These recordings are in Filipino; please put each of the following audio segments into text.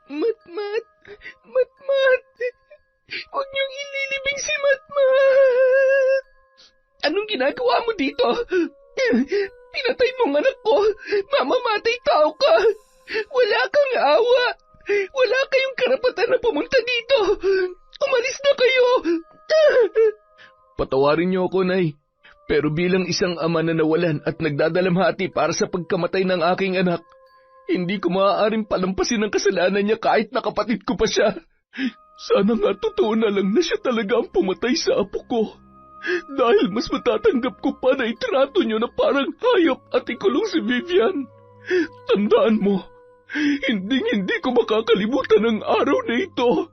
Matmat! Matmat! Huwag niyong ililibing si Matmat! Anong ginagawa mo dito? Pinatay mong anak ko! Mamamatay tao ka! Wala kang awa! Wala kayong karapatan na pumunta dito! Umalis na kayo! Patawarin niyo ako, Nay. Pero bilang isang ama na nawalan at nagdadalamhati para sa pagkamatay ng aking anak, hindi ko maaaring palampasin ang kasalanan niya kahit na kapatid ko pa siya. Sana nga totoo na lang na siya talaga ang pumatay sa apo ko. Dahil mas matatanggap ko pa na itrato niyo na parang hayop at ikulong si Vivian. Tandaan mo, hindi ko makakalimutan ang araw na ito.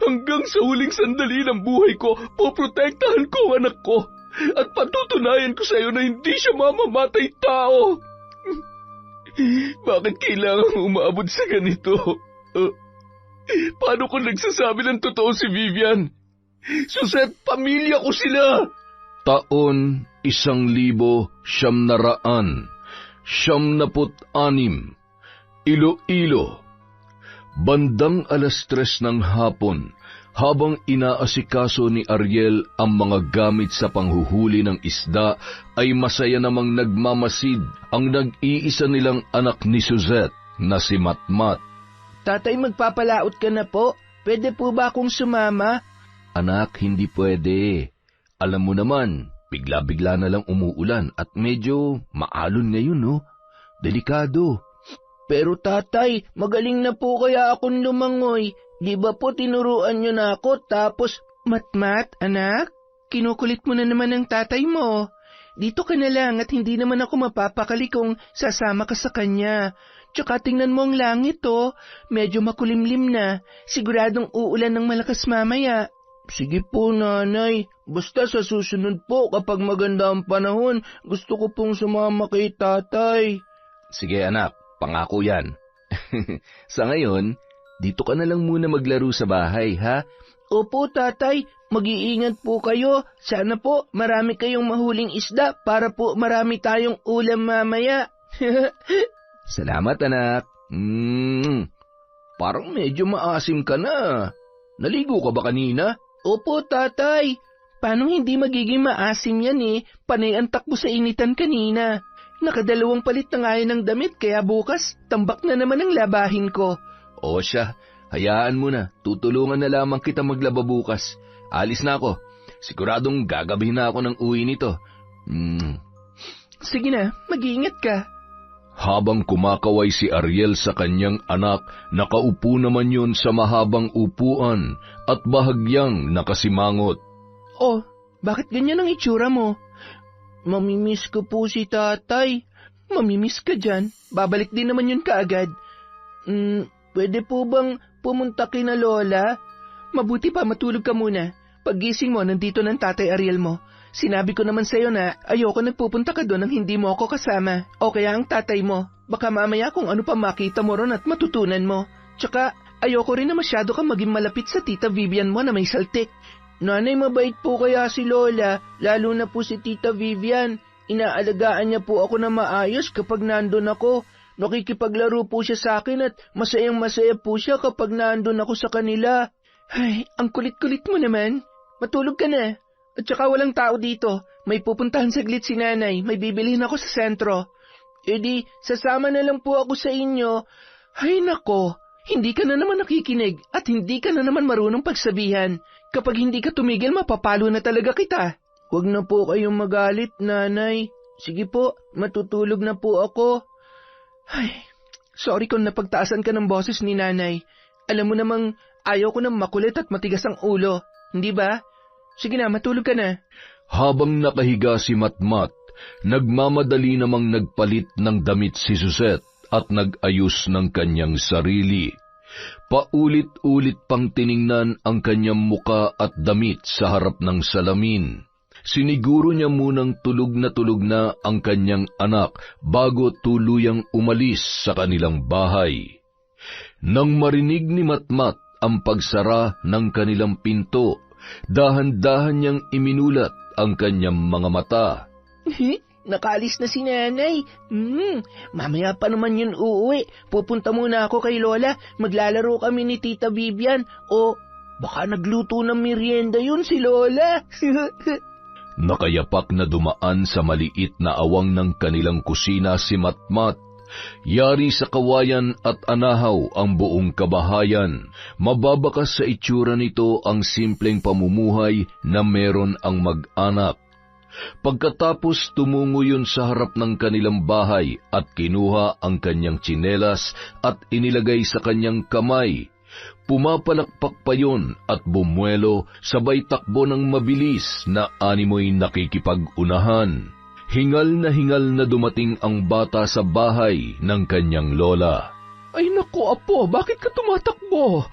Hanggang sa huling sandali ng buhay ko, poprotektahan ko ang anak ko at patutunayan ko sa iyo na hindi siya mamamatay tao. Bakit kailangan umabot sa ganito? Paano kung nagsasabi ng totoo si Vivian? Suset, pamilya ko sila! Taon 1996, Iloilo. Bandang 3:00 ng hapon, habang inaasikaso ni Ariel ang mga gamit sa panghuhuli ng isda, ay masaya namang nagmamasid ang nag-iisa nilang anak ni Suzette na si Matmat. Tatay, magpapalaot ka na po. Pwede po ba akong sumama? Anak, hindi pwede. Alam mo naman, bigla-bigla na lang umuulan at medyo maalon ngayon, no? Delikado. Pero tatay, magaling na po kaya akong lumangoy. Di ba po tinuruan niyo na ako tapos... Matmat, anak, kinukulit mo na naman ang tatay mo. Dito ka na lang at hindi naman ako mapapakali kung sasama ka sa kanya. Tsaka tingnan mo ang langit, oh. Medyo makulimlim na. Siguradong uulan ng malakas mamaya. Sige po, nanay. Basta sa susunod po kapag maganda ang panahon, gusto ko pong sumama kay tatay. Sige anak, pangako yan. Sa ngayon, dito ka na lang muna maglaro sa bahay, ha? Opo, tatay. Mag-iingat po kayo. Sana po marami kayong mahuling isda para po marami tayong ulam mamaya. Salamat, anak. Parang medyo maasim ka na. Naligo ka ba kanina? Opo, tatay. Paano hindi magiging maasim yan eh? Panay ang takbo sa initan kanina. Nakadalawang palit na nga yan ng damit kaya bukas tambak na naman ang labahin ko. O siya, hayaan mo na. Tutulungan na lamang kita maglaba bukas. Alis na ako. Siguradong gagabihin na ako ng uwi nito. Sige na, mag-iingat ka. Habang kumakaway si Ariel sa kanyang anak, nakaupo naman yun sa mahabang upuan at bahagyang nakasimangot. Oh, bakit ganyan ang itsura mo? Mamimiss ko po si tatay. Mamimiss ka dyan. Babalik din naman yun kaagad. Pwede po bang pumunta kina Lola? Mabuti pa matulog ka muna. Paggising mo, nandito ng tatay Ariel mo. Sinabi ko naman sa'yo na ayoko nagpupunta ka doon nang hindi mo ako kasama. O kaya ang tatay mo. Baka mamaya kung ano pa makita mo ron at matutunan mo. Tsaka ayoko rin na masyado kang maging malapit sa tita Vivian mo na may saltik. Nanay, mabait po kaya si Lola, lalo na po si tita Vivian. Inaalagaan niya po ako na maayos kapag nandun ako. Nakikipaglaro po siya sa akin at masayang-masaya po siya kapag nandun ako sa kanila. Ay, ang kulit-kulit mo naman. Matulog ka na. At saka walang tao dito. May pupuntahan saglit si nanay. May bibilhin ako sa sentro. E di, sasama na lang po ako sa inyo. Ay nako, hindi ka na naman nakikinig at hindi ka na naman marunong pagsabihan. Kapag hindi ka tumigil, mapapalo na talaga kita. Huwag na po kayong magalit, nanay. Sige po, matutulog na po ako. Ay, sorry kung napagtaasan ka ng boses ni nanay. Alam mo namang ayaw ko nang makulit at matigas ang ulo. Hindi ba? Sige na, matulog ka na. Habang nakahiga si Matmat, nagmamadali namang nagpalit ng damit si Suzette at nag-ayos ng kanyang sarili. Paulit-ulit pang tiningnan ang kanyang muka at damit sa harap ng salamin. Siniguro niya munang tulog na ang kanyang anak bago tuluyang umalis sa kanilang bahay. Nang marinig ni Matmat ang pagsara ng kanilang pinto, dahan-dahan niyang iminulat ang kanyang mga mata. nakaalis na si nanay. Mamaya pa naman yun uuwi. Pupunta muna ako kay Lola. Maglalaro kami ni Tita Vivian. O baka nagluto ng merienda yun si Lola. Nakayapak na dumaan sa maliit na awang ng kanilang kusina si Matmat. Yari sa kawayan at anahaw ang buong kabahayan. Mababakas sa itsura nito ang simpleng pamumuhay na meron ang mag-anak. Pagkatapos tumungo yun sa harap ng kanilang bahay at kinuha ang kanyang tsinelas at inilagay sa kanyang kamay. Pumapalakpak pa yun at bumuelo sabay takbo ng mabilis na animoy nakikipag-unahan. Hingal na dumating ang bata sa bahay ng kanyang lola. Ay naku apo, bakit ka tumatakbo?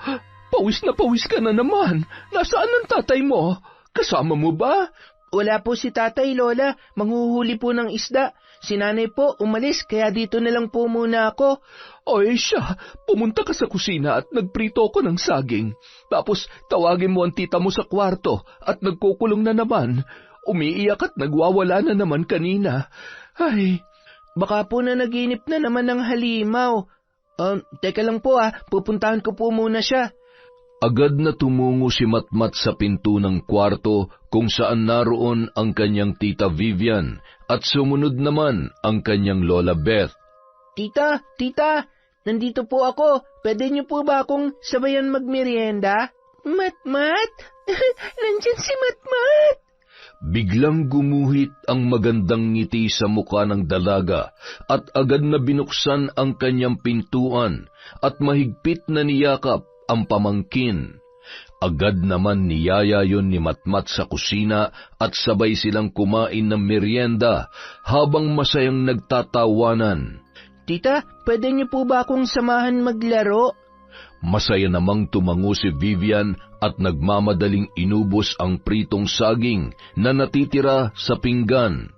Pawis ka na naman. Nasaan ang tatay mo? Kasama mo ba? Wala po si tatay, Lola. Manghuhuli po ng isda. Si nanay po umalis, kaya dito na lang po muna ako. Ay siya, pumunta ka sa kusina at nagprito ko ng saging. Tapos tawagin mo ang tita mo sa kwarto at nagkukulong na naman. Umiiyak at nagwawala na naman kanina. Ay, baka po na naginip na naman ng halimaw. Teka lang po pupuntahan ko po muna siya. Agad na tumungo si Matmat sa pinto ng kwarto kung saan naroon ang kanyang tita Vivian at sumunod naman ang kanyang lola Beth. Tita, nandito po ako. Pwede niyo po ba akong sabayan magmerienda? Matmat? Nandiyan si Matmat. Biglang gumuhit ang magandang ngiti sa mukha ng dalaga at agad na binuksan ang kanyang pintuan at mahigpit na niyakap ang pamangkin. Agad naman niyaya yon ni Matmat sa kusina at sabay silang kumain ng merienda habang masayang nagtatawanan. Tita, pwede niyo po ba akong samahan maglaro? Masaya namang tumango si Vivian at nagmamadaling inubos ang pritong saging na natitira sa pinggan.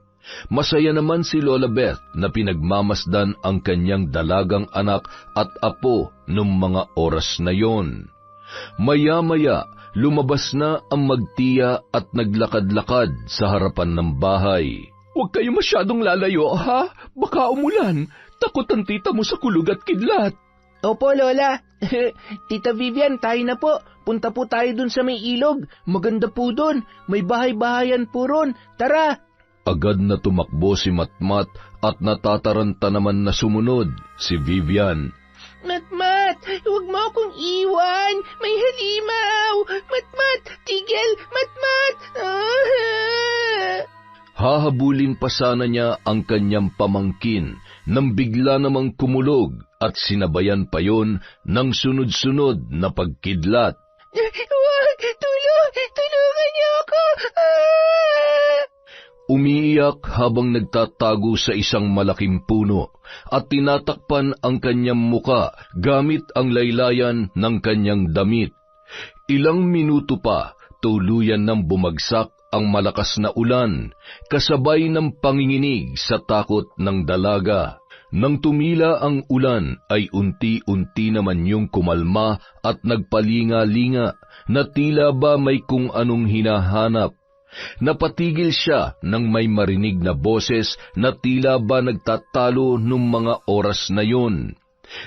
Masaya naman si Lola Beth na pinagmamasdan ang kanyang dalagang anak at apo nung mga oras na yon. Maya-maya, lumabas na ang magtiya at naglakad-lakad sa harapan ng bahay. Huwag kayo masyadong lalayo, ha? Baka umulan. Takot ang tita mo sa kulog at kidlat. Opo, Lola. Tita Vivian, tayo na po. Punta po tayo dun sa may ilog. Maganda po dun. May bahay-bahayan po ron. Tara! Agad na tumakbo si Matmat at natataranta naman na sumunod si Vivian. Matmat, huwag mo akong iwan. May halimaw. Matmat, tigil. Matmat! Hahabulin pa sana niya ang kanyang pamangkin nang bigla namang kumulog at sinabayan pa yon ng sunod-sunod na pagkidlat. Huwag! Tulungan niyo ako! Umiiyak habang nagtatago sa isang malaking puno at tinatakpan ang kanyang muka gamit ang laylayan ng kanyang damit. Ilang minuto pa, tuluyan nang bumagsak ang malakas na ulan, kasabay ng panginginig sa takot ng dalaga. Nang tumila ang ulan ay unti-unti naman yung kumalma at nagpalinga-linga na tila ba may kung anong hinahanap. Napatigil siya nang may marinig na boses na tila ba nagtatalo nung mga oras na yon.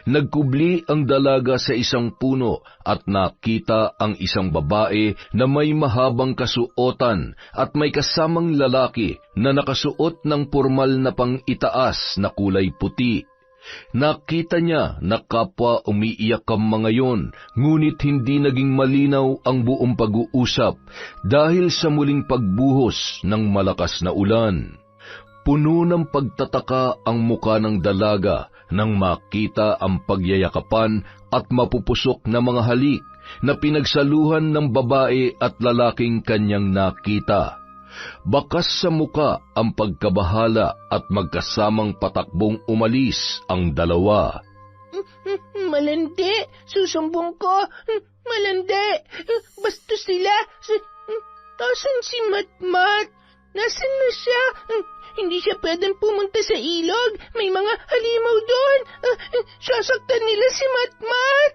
Nagkubli ang dalaga sa isang puno at nakita ang isang babae na may mahabang kasuotan at may kasamang lalaki na nakasuot ng pormal na pang-itaas na kulay puti. Nakita niya na kapwa umiiyak ang mga yon, ngunit hindi naging malinaw ang buong pag-uusap dahil sa muling pagbuhos ng malakas na ulan. Puno ng pagtataka ang muka ng dalaga nang makita ang pagyayakapan at mapupusok na mga halik na pinagsaluhan ng babae at lalaking kanyang nakita. Bakas sa muka ang pagkabahala at magkasamang patakbong umalis ang dalawa. Malandi! Susumbong ko! Malandi! Bastos sila! Tasan si Matmat? Nasaan na siya? Hindi siya pwedeng pumunta sa ilog. May mga halimaw doon. Sasaktan nila si Matmat.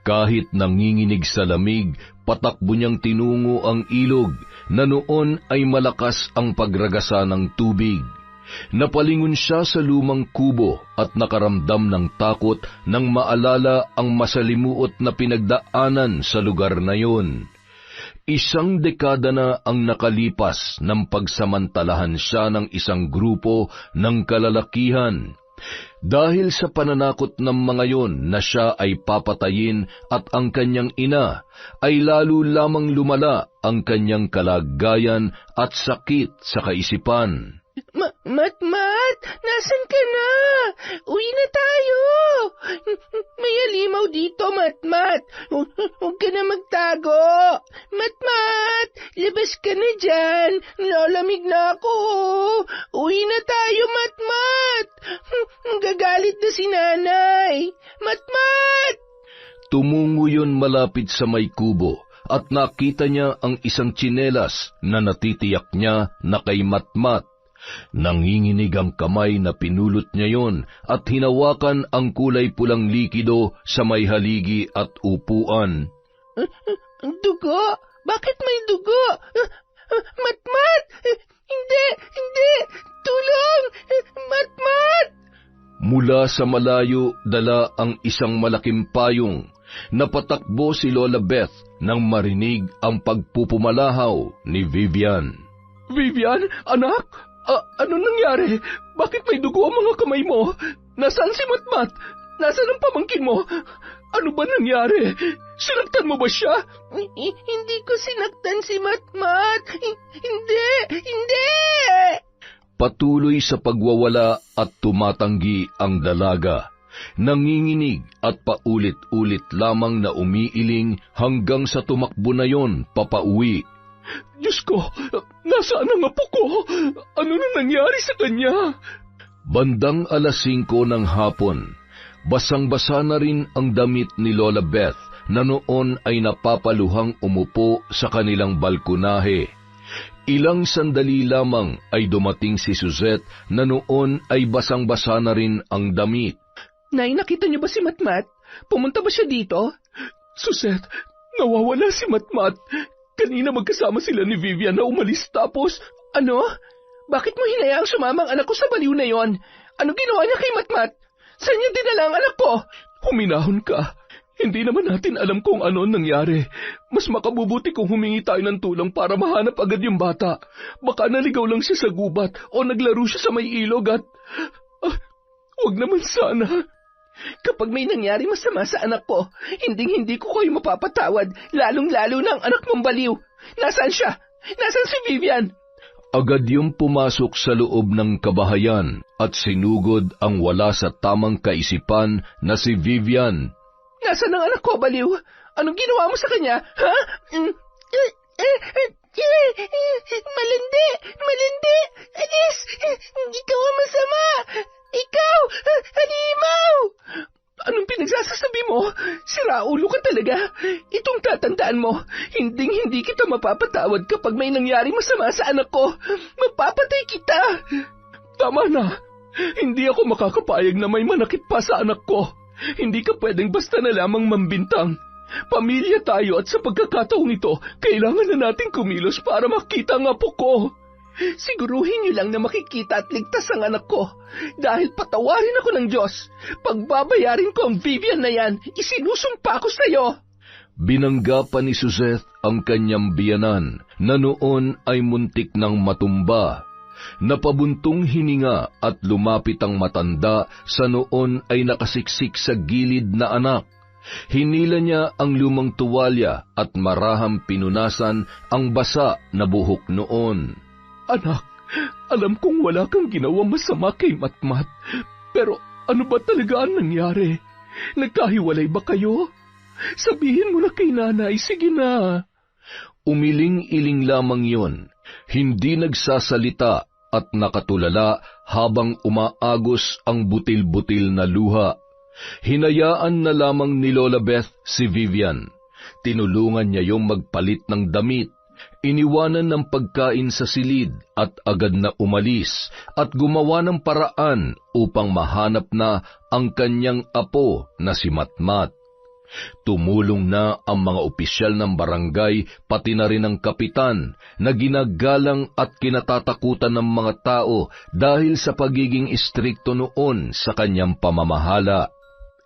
Kahit nanginginig sa lamig, patakbo niyang tinungo ang ilog na noon ay malakas ang pagragasa ng tubig. Napalingon siya sa lumang kubo at nakaramdam ng takot nang maalala ang masalimuot na pinagdaanan sa lugar na yun. 1 dekada na ang nakalipas nang pagsamantalahan siya ng isang grupo ng kalalakihan. Dahil sa pananakot ng mga yon na siya ay papatayin at ang kanyang ina, ay lalo lamang lumala ang kanyang kalagayan at sakit sa kaisipan. Matmat, nasan ka na? Uwi na tayo. May halimaw dito, Matmat. Huwag ka na magtago. Matmat, labas ka na dyan. Lalamig na ako. Uwi na tayo, Matmat. Gagalit na si nanay. Matmat! Tumungo yun malapit sa may kubo at nakita niya ang isang tsinelas na natitiyak niya na kay Matmat. Nanginginig ang kamay na pinulot niya yon at hinawakan ang kulay pulang likido sa may haligi at upuan. Dugo? Bakit may dugo? Matmat! Hindi! Tulong! Matmat! Mula sa malayo, dala ang isang malaking payong. Napatakbo si Lola Beth nang marinig ang pagpupumalahaw ni Vivian. Vivian, anak? Ano nangyari? Bakit may dugo ang mga kamay mo? Nasaan si Matmat? Nasaan ang pamangkin mo? Ano ba nangyari? Sinaktan mo ba siya? Hindi ko sinaktan si Matmat. Hindi! Patuloy sa pagwawala at tumatanggi ang dalaga. Nanginginig at paulit-ulit lamang na umiiling hanggang sa tumakbo na yon papauwi. Diyos ko, nasaan ang apo ko? Ano na nangyari sa kanya? Bandang 5:00 ng hapon, basang-basa na rin ang damit ni Lola Beth na noon ay napapaluhang umupo sa kanilang balkonahe. Ilang sandali lamang ay dumating si Suzette na noon ay basang-basa na rin ang damit. Nay, nakita niyo ba si Matmat? Pumunta ba siya dito? Suzette, nawawala si Matmat. Kanina magkasama sila ni Vivian na umalis tapos... Ano? Bakit mo hinayaang sumama ang anak ko sa baliw na yon? Ano ginawa niya kay Matmat? Saan niya dinala ang anak ko? Huminahon ka. Hindi naman natin alam kung ano nangyari. Mas makabubuti kung humingi tayo ng tulong para mahanap agad yung bata. Baka naligaw lang siya sa gubat o naglaro siya sa may ilog at... Huwag naman sana. Kapag may nangyari masama sa anak ko, hindi ko kayo mapapatawad, lalong-lalo na ang anak mong baliw. Nasaan siya? Nasaan si Vivian? Agad yung pumasok sa loob ng kabahayan at sinugod ang wala sa tamang kaisipan na si Vivian. Nasaan ang anak ko, baliw? Anong ginawa mo sa kanya, ha? Malindi! Alis! Ikaw ang masama! Ikaw! Halimaw! Anong pinagsasasabi mo? Siraulo ka talaga. Itong tatandaan mo, hindi kita mapapatawad kapag may nangyari masama sa anak ko. Mapapatay kita. Tama na. Hindi ako makakapayag na may manakit pa sa anak ko. Hindi ka pwedeng basta na lamang mambintang. Pamilya tayo at sa pagkakataong ito, kailangan na natin kumilos para makita ang apo ko. Siguruhin niyo lang na makikita at ligtas ang anak ko. Dahil patawarin ako ng Diyos. Pagbabayarin ko ang Vivian na yan, isinusumpa ko sa iyo. Binangga pa ni Suzette ang kanyang biyanan na noon ay muntik ng matumba. Napabuntong hininga at lumapit ang matanda sa noon ay nakasiksik sa gilid na anak. Hinila niya ang lumang tuwalya at marahang pinunasan ang basa na buhok noon. Anak, alam kong wala kang ginawang masama kay Matmat, pero ano ba talaga ang nangyari? Nagkahiwalay ba kayo? Sabihin mo na kay nanay, sige na. Umiling-iling lamang yon, hindi nagsasalita at nakatulala habang umaagos ang butil-butil na luha. Hinayaan na lamang ni Lola Beth si Vivian. Tinulungan niya yung magpalit ng damit. Iniwanan ng pagkain sa silid at agad na umalis at gumawa ng paraan upang mahanap na ang kanyang apo na si Matmat. Tumulong na ang mga opisyal ng barangay pati na rin ang kapitan na ginagalang at kinatatakutan ng mga tao dahil sa pagiging istrikto noon sa kanyang pamamahala.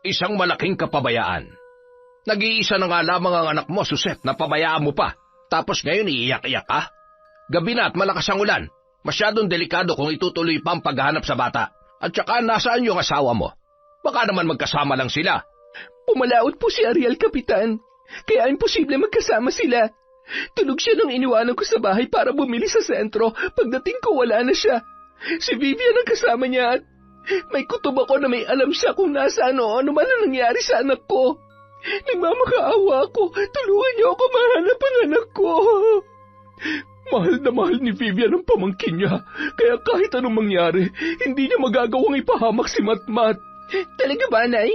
Isang malaking kapabayaan. Nag-iisa na nga lamang ang anak mo, Suset, na pabayaan mo pa. Tapos ngayon iiyak-iyak ka? Gabi na at malakas ang ulan. Masyadong delikado kung itutuloy pa ang paghahanap sa bata. At saka nasaan yung asawa mo? Baka naman magkasama lang sila. Pumalaot po si Ariel, Kapitan. Kaya imposible magkasama sila. Tulog siya nang iniwanan ko sa bahay para bumili sa sentro. Pagdating ko, wala na siya. Si Vivian ang kasama niya at may kutob ako na may alam siya kung nasaan o ano man ang nangyari sa anak ko. Nagmamakaawa ako. Tulungan niyo ako mahanap ang anak ko. Mahal na mahal ni Vivian ang pamangkin niya. Kaya kahit anong mangyari, hindi niya magagawang ipahamak si Matmat. Talaga ba, Nay?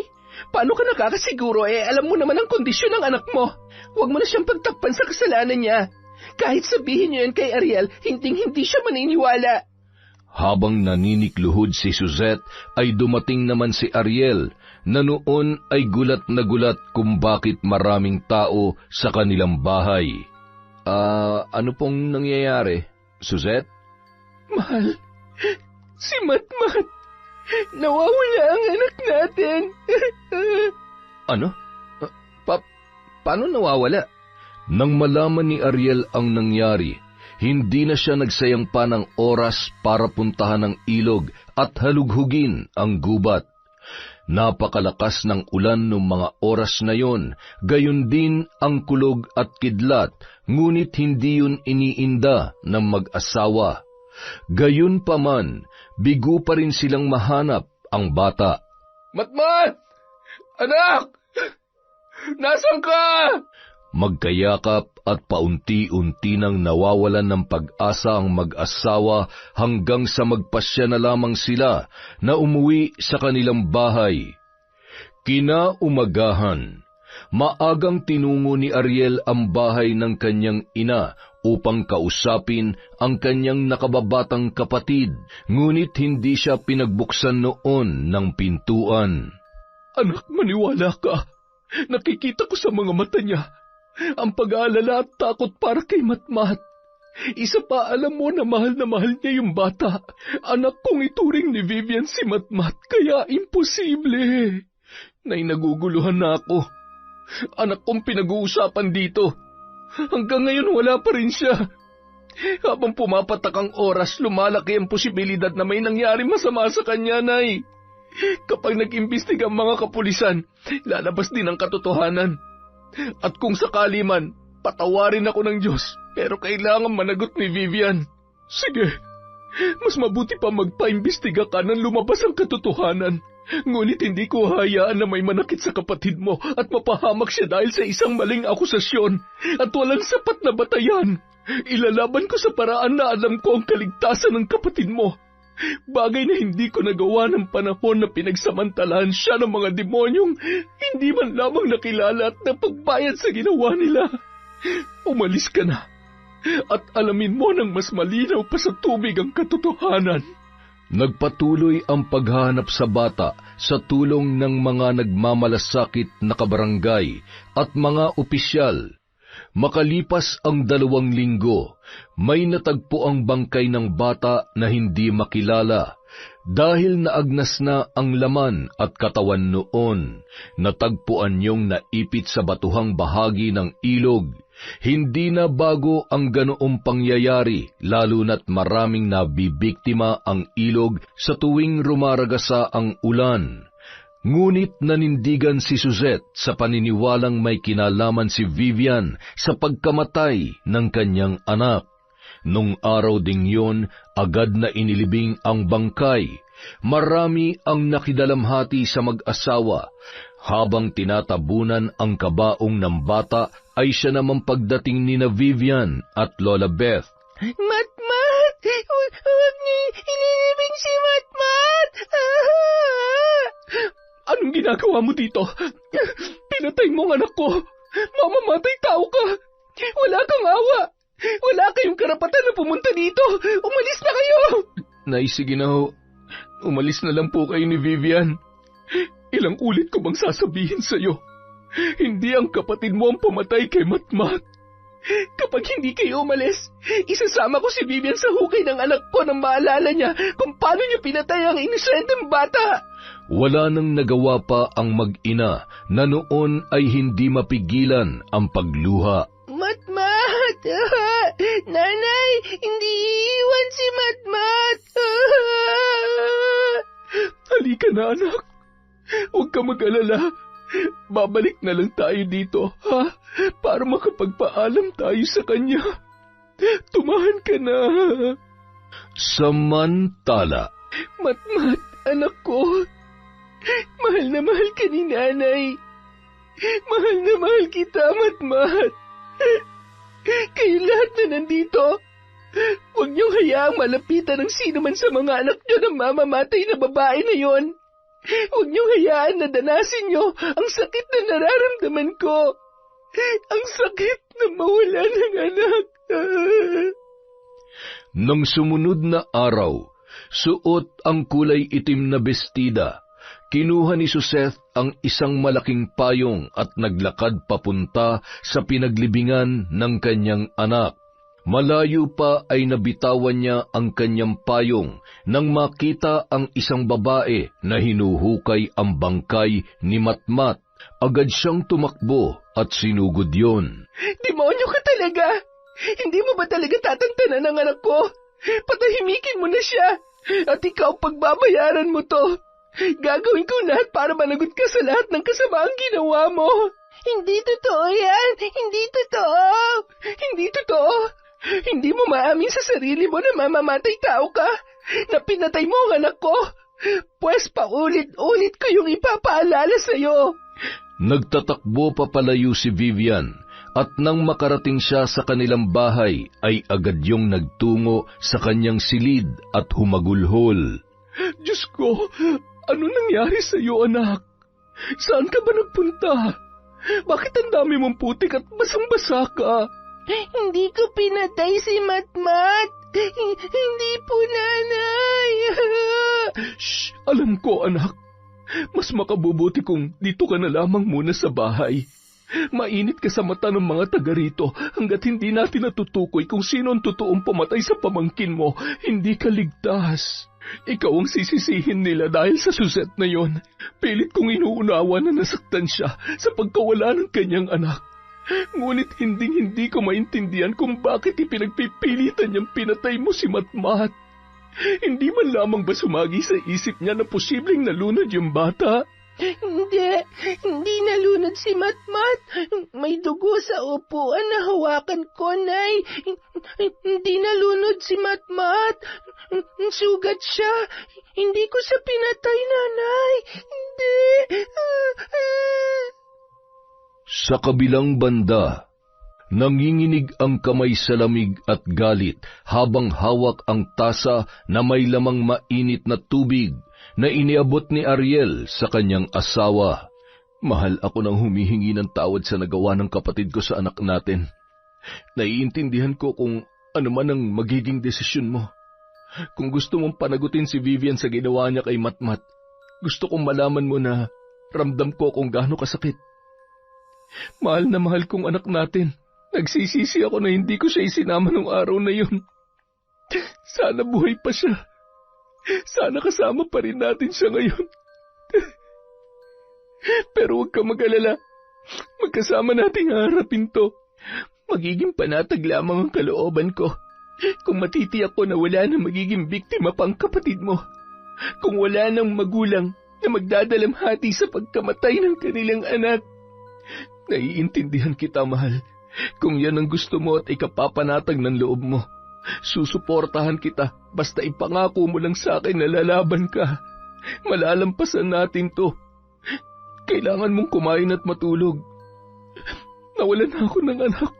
Paano ka nakakasiguro? Alam mo naman ang kondisyon ng anak mo. Huwag mo na siyang pagtakpan sa kasalanan niya. Kahit sabihin niyo yan kay Ariel, hindi siya maniniwala. Habang naninikluhod si Suzette, ay dumating naman si Ariel, na noon ay gulat na gulat kung bakit maraming tao sa kanilang bahay. Ano pong nangyayari, Suzette? Mahal, si Matmat. Nawawala ang anak natin. Ano? Paano nawawala? Nang malaman ni Ariel ang nangyari, hindi na siya nagsayang pa ng oras para puntahan ang ilog at halughugin ang gubat. Napakalakas ng ulan noong mga oras na yon, gayon din ang kulog at kidlat, ngunit hindi yun iniinda ng mag-asawa. Gayon pa man, bigo pa rin silang mahanap ang bata. Matmat! Anak! Nasaan ka? Magkayakap at paunti-unti nang nawawalan ng pag-asa ang mag-asawa hanggang sa magpasya na lamang sila na umuwi sa kanilang bahay. Kinaumagahan, maagang tinungo ni Ariel ang bahay ng kanyang ina upang kausapin ang kanyang nakababatang kapatid, ngunit hindi siya pinagbuksan noon ng pintuan. Anak, maniwala ka. Nakikita ko sa mga mata niya ang pag-aalala at takot para kay Matmat. Isa pa, alam mo na mahal niya yung bata. Anak kong ituring ni Vivian si Matmat, kaya imposible. Nay, naguguluhan na ako. Anak kong pinag-uusapan dito. Hanggang ngayon wala pa rin siya. Habang pumapatak ang oras, lumalaki ang posibilidad na may nangyari masama sa kanya, Nay. Kapag nag-imbestiga ang mga kapulisan, lalabas din ang katotohanan. At kung sakali man, patawarin ako ng Diyos, pero kailangan managot ni Vivian. Sige, mas mabuti pa magpaimbestiga ka nang lumabas ang katotohanan. Ngunit hindi ko hayaan na may manakit sa kapatid mo at mapahamak siya dahil sa isang maling akusasyon at walang sapat na batayan. Ilalaban ko sa paraan na alam ko ang kaligtasan ng kapatid mo. Bagay na hindi ko nagawa ng panahon na pinagsamantalahan siya ng mga demonyong hindi man lamang nakilala at napagbayad sa ginawa nila. Umalis ka na at alamin mo ng mas malinaw pa sa tubig ang katotohanan. Nagpatuloy ang paghahanap sa bata sa tulong ng mga nagmamalasakit na kabarangay at mga opisyal. Makalipas ang 2 linggo, may natagpo ang bangkay ng bata na hindi makilala. Dahil naagnas na ang laman at katawan noon, natagpuan niyong naipit sa batuhang bahagi ng ilog. Hindi na bago ang ganoong pangyayari, lalo na't maraming nabibiktima ang ilog sa tuwing rumaragasa ang ulan. Ngunit nanindigan si Suzette sa paniniwalang may kinalaman si Vivian sa pagkamatay ng kanyang anak. Nung araw ding yon, agad na inilibing ang bangkay. Marami ang nakidalamhati sa mag-asawa. Habang tinatabunan ang kabaong ng bata, ay siya naman pagdating ni na Vivian at Lola Beth. Matmat! Huwag niyo inilibing si Matmat! Anong ginagawa mo dito? Pinatay mo ang anak ko. Mamamatay tao ka. Wala kang awa. Wala kayong karapatan na pumunta dito. Umalis na kayo. Nay, sige na ho. Umalis na lang po kayo ni Vivian. Ilang ulit ko bang sasabihin sa'yo? Hindi ang kapatid mo ang pumatay kay Matmat. Kapag hindi kayo umalis, isasama ko si Vivian sa hukay ng anak ko nang maalala niya kung paano niya pinatay ang inosenteng bata. Wala nang nagawa pa ang mag-ina na noon ay hindi mapigilan ang pagluha. Matmat! Nanay, hindi iiwan si Matmat! Halika na, anak. Huwag ka mag-alala. Babalik na lang tayo dito, ha? Para makapagpaalam tayo sa kanya. Tumahan ka na. Samantala, Matmat, anak ko. Mahal na mahal ka ni nanay. Mahal na mahal kita, Matmat. Kayo lahat na nandito, huwag niyong hayaang malapitan ng sino man sa mga anak niyo ng mamamatay na babae na yon. Huwag niyong hayaan na danasin niyo ang sakit na nararamdaman ko. Ang sakit na mawala ng anak. nang sumunod na araw, suot ang kulay itim na bestida, kinuha ni Suseth ang isang malaking payong at naglakad papunta sa pinaglibingan ng kanyang anak. Malayo pa ay nabitawan niya ang kanyang payong nang makita ang isang babae na hinuhukay ang bangkay ni Matmat. Agad siyang tumakbo at sinugod yon. Demonyo ka talaga! Hindi mo ba talaga tatantanan ang anak ko? Patahimikin mo na siya at ikaw pagbabayaran mo to. Gagawin ko lahat para managot ka sa lahat ng kasamaang ginawa mo. Hindi totoo yan! Hindi totoo! Hindi totoo! Hindi mo maamin sa sarili mo na mamamatay tao ka, na pinatay mo ang anak ko. Pwes paulit-ulit ko yung ipapaalala sa'yo. Nagtatakbo papalayo si Vivian at nang makarating siya sa kanilang bahay ay agad yung nagtungo sa kanyang silid at humagulhol. Diyos ko, ano nangyari sa'yo, anak? Saan ka ba nagpunta? Bakit ang dami mong putik at basang-basa ka? Hindi ko pinatay si Matmat. Hindi po, nanay. Shh! Alam ko, anak. Mas makabubuti kung dito ka na lamang muna sa bahay. Mainit ka sa mata ng mga taga rito hanggat hindi natin natutukoy kung sino ang totoong pumatay sa pamangkin mo. Hindi ka ligtas. Ikaw ang sisisihin nila dahil sa Suseth na yon. Pilit kong inuunawa na nasaktan siya sa pagkawala ng kanyang anak. Ngunit hindi ko maintindihan kung bakit ipinagpipilitan niyang pinatay mo si Matmat. Hindi man lamang ba sumagi sa isip niya na posibleng nalunod yung bata? Hindi nalunod si Matmat. May dugo sa upuan na hawakan ko, Nay. Hindi nalunod si Matmat. Sugat siya. Hindi ko siya pinatay, Nanay. Hindi. Sa kabilang banda, nanginginig ang kamay sa lamig at galit habang hawak ang tasa na may lamang mainit na tubig na iniabot ni Ariel sa kanyang asawa. Mahal, ako nang humihingi ng tawad sa nagawa ng kapatid ko sa anak natin. Naiintindihan ko kung ano man ang magiging desisyon mo. Kung gusto mong panagutin si Vivian sa ginawa niya kay Matmat, gusto kong malaman mo na ramdam ko kung gaano kasakit. Mahal na mahal kong anak natin. Nagsisisi ako na hindi ko siya isinama nung araw na yun. Sana buhay pa siya. Sana kasama pa rin natin siya ngayon. Pero huwag ka mag-alala. Magkasama nating harapin to. Magiging panatag lamang ang kalooban ko. Kung matitiyak ko na wala na magiging biktima pang kapatid mo. Kung wala nang magulang na magdadalamhati sa pagkamatay ng kanilang anak. Naiintindihan kita, mahal. Kung yan ang gusto mo at ikapapanatag ng loob mo, susuportahan kita basta ipangako mo lang sa akin na lalaban ka. Malalampasan natin to. Kailangan mong kumain at matulog. Nawalan ako ng anak.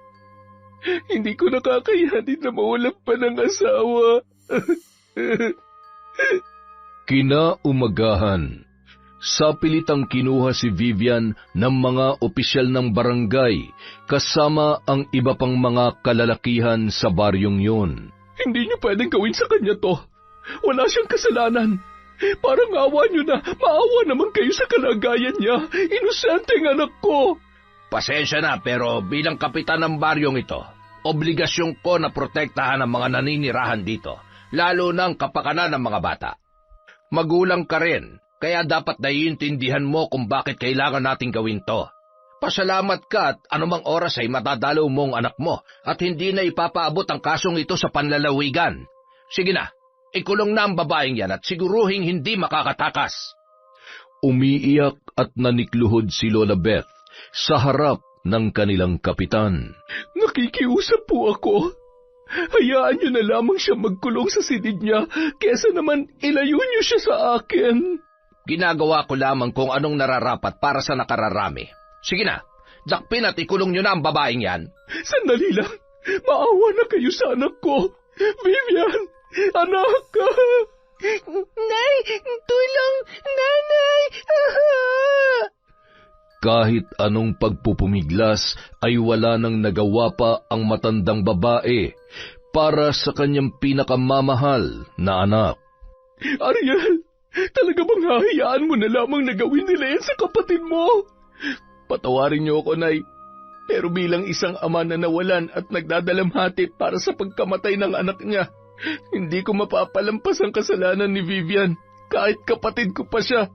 Hindi ko nakakayanin na mawalan pa ng asawa. Kinaumagahan, sa pilitang kinuha si Vivian ng mga opisyal ng barangay kasama ang iba pang mga kalalakihan sa baryong yun. Hindi niyo pwedeng gawin sa kanya to. Wala siyang kasalanan. Parang awa niyo na, maawa naman kayo sa kalagayan niya. Inosenteng anak ko. Pasensya na, pero bilang kapitan ng baryong ito, obligasyon ko na protektahan ang mga naninirahan dito, lalo na ang kapakanan ng mga bata. Magulang ka rin, kaya dapat naiintindihan mo kung bakit kailangan nating gawin to. Pasalamat ka at anumang oras ay matadalaw mo ang anak mo at hindi na ipapaabot ang kasong ito sa panlalawigan. Sige na, ikulong na ang babaeng yan at siguruhing hindi makakatakas. Umiiyak at nanikluhod si Lola Beth sa harap ng kanilang kapitan. Nakikiusap po ako. Hayaan niyo na lamang siya magkulong sa silid niya kesa naman ilayo niyo siya sa akin. Ginagawa ko lamang kung anong nararapat para sa nakararami. Sige na, dakpin at ikulong niyo na ang babaeng yan. Sandali lang, maawa na kayo sa anak ko. Vivian, anak ka. Nay, tulong, nanay. Kahit anong pagpupumiglas ay wala nang nagawa pa ang matandang babae para sa kanyang pinakamamahal na anak. Ariel, talaga bang hahayaan mo na lamang na gawin nila yan sa kapatid mo? Patawarin niyo ako, Nay. Pero bilang isang ama na nawalan at nagdadalamhati para sa pagkamatay ng anak niya, hindi ko mapapalampas ang kasalanan ni Vivian, kahit kapatid ko pa siya.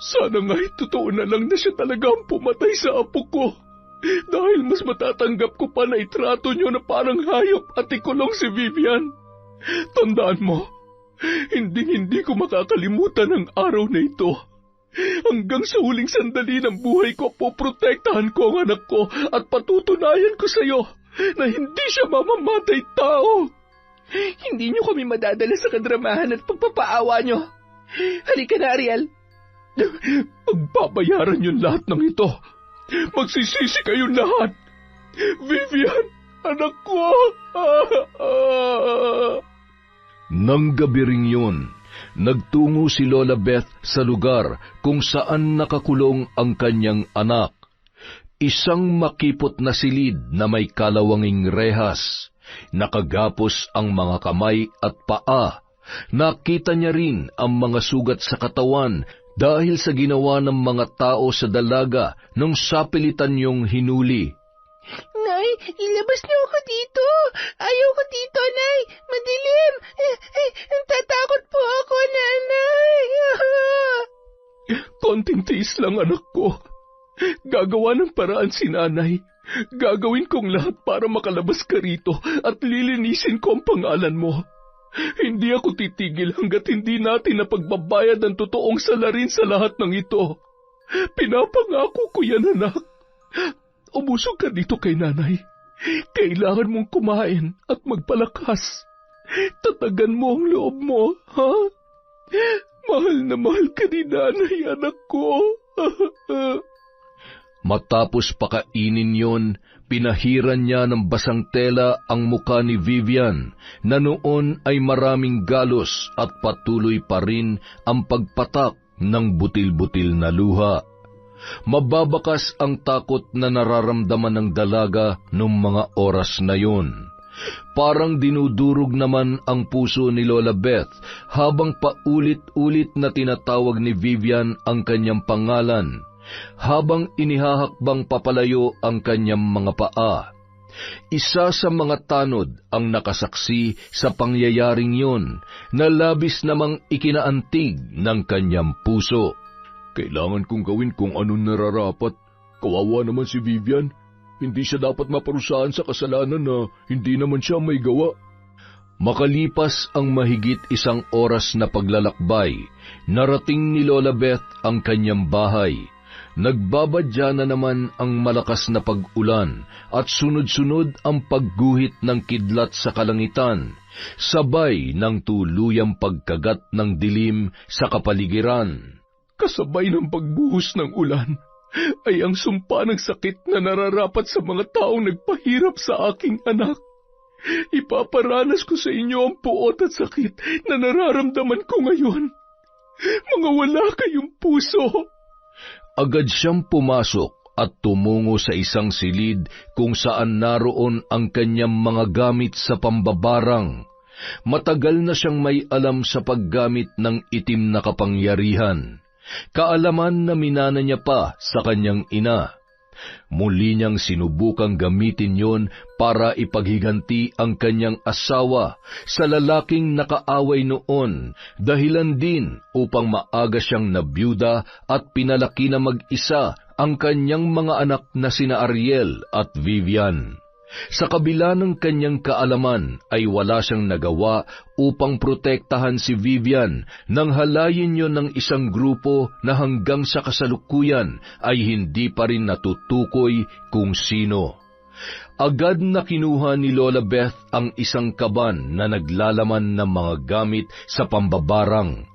Sana nga'y totoo na lang na siya talaga ang pumatay sa apo ko. Dahil mas matatanggap ko pa na itrato niyo na parang hayop at ikulong si Vivian. Tandaan mo, hindi ko makakalimutan ang araw na ito. Hanggang sa huling sandali ng buhay ko, poprotektahan ko ang anak ko at patutunayan ko sa iyo na hindi siya mamamatay tao. Hindi niyo kami madadala sa kadramahan at pagpapaawa niyo. Halika na, Ariel. Pagbabayaran niyo lahat ng ito. Magsisisi kayong lahat. Vivian, anak ko. Nang gabi ring yun, nagtungo si Lola Beth sa lugar kung saan nakakulong ang kanyang anak. Isang makipot na silid na may kalawanging rehas. Nakagapos ang mga kamay at paa. Nakita niya rin ang mga sugat sa katawan dahil sa ginawa ng mga tao sa dalaga nung sapilitan niyong hinuli. Nay, ilabas niyo ako dito. Ayaw ko dito, Nay. Madilim. Tatakot po ako, Nanay. Konting tiis lang, anak ko. Gagawa ng paraan si Nanay. Gagawin kong lahat para makalabas ka rito at lilinisin ko ang pangalan mo. Hindi ako titigil hanggat hindi natin napagbabayad ang totoong salarin sa lahat ng ito. Pinapangako ko yan, anak. Umusog ka dito kay Nanay. Kailangan mong kumain at magpalakas. Tatagan mo ang loob mo, ha? Mahal na mahal ka ni Nanay, anak ko. Matapos pakainin yon, pinahiran niya ng basang tela ang muka ni Vivian na noon ay maraming galos at patuloy pa rin ang pagpatak ng butil-butil na luha. Mababakas ang takot na nararamdaman ng dalaga noong mga oras na yun. Parang dinudurog naman ang puso ni Lola Beth habang paulit-ulit na tinatawag ni Vivian ang kanyang pangalan, habang inihahakbang papalayo ang kanyang mga paa. Isa sa mga tanod ang nakasaksi sa pangyayaring yun na labis namang ikinaantig ng kanyang puso. Kailangan kong gawin kung anong nararapat. Kawawa naman si Vivian. Hindi siya dapat maparusahan sa kasalanan na hindi naman siya may gawa. Makalipas ang mahigit 1 oras na paglalakbay, narating ni Lola Beth ang kanyang bahay. Nagbabadya na naman ang malakas na pag-ulan at sunod-sunod ang pagguhit ng kidlat sa kalangitan, sabay ng tuluyang pagkagat ng dilim sa kapaligiran. Kasabay ng pagbuhos ng ulan ay ang sumpa ng sakit na nararapat sa mga taong nagpahirap sa aking anak. Ipaparanas ko sa inyo ang puot at sakit na nararamdaman ko ngayon. Mga wala kayong puso. Agad siyang pumasok at tumungo sa isang silid kung saan naroon ang kanyang mga gamit sa pambabarang. Matagal na siyang may alam sa paggamit ng itim na kapangyarihan, kaalaman na minana niya pa sa kanyang ina. Muli niyang sinubukang gamitin yon para ipaghiganti ang kanyang asawa sa lalaking nakaaway noon, dahilan din upang maaga siyang nabiyuda at pinalaki na mag-isa ang kanyang mga anak na sina Ariel at Vivian. Sa kabila ng kanyang kaalaman ay wala siyang nagawa upang protektahan si Vivian nang halayin yon ng isang grupo na hanggang sa kasalukuyan ay hindi pa rin natutukoy kung sino. Agad na kinuha ni Lola Beth ang isang kaban na naglalaman ng mga gamit sa pambabarang.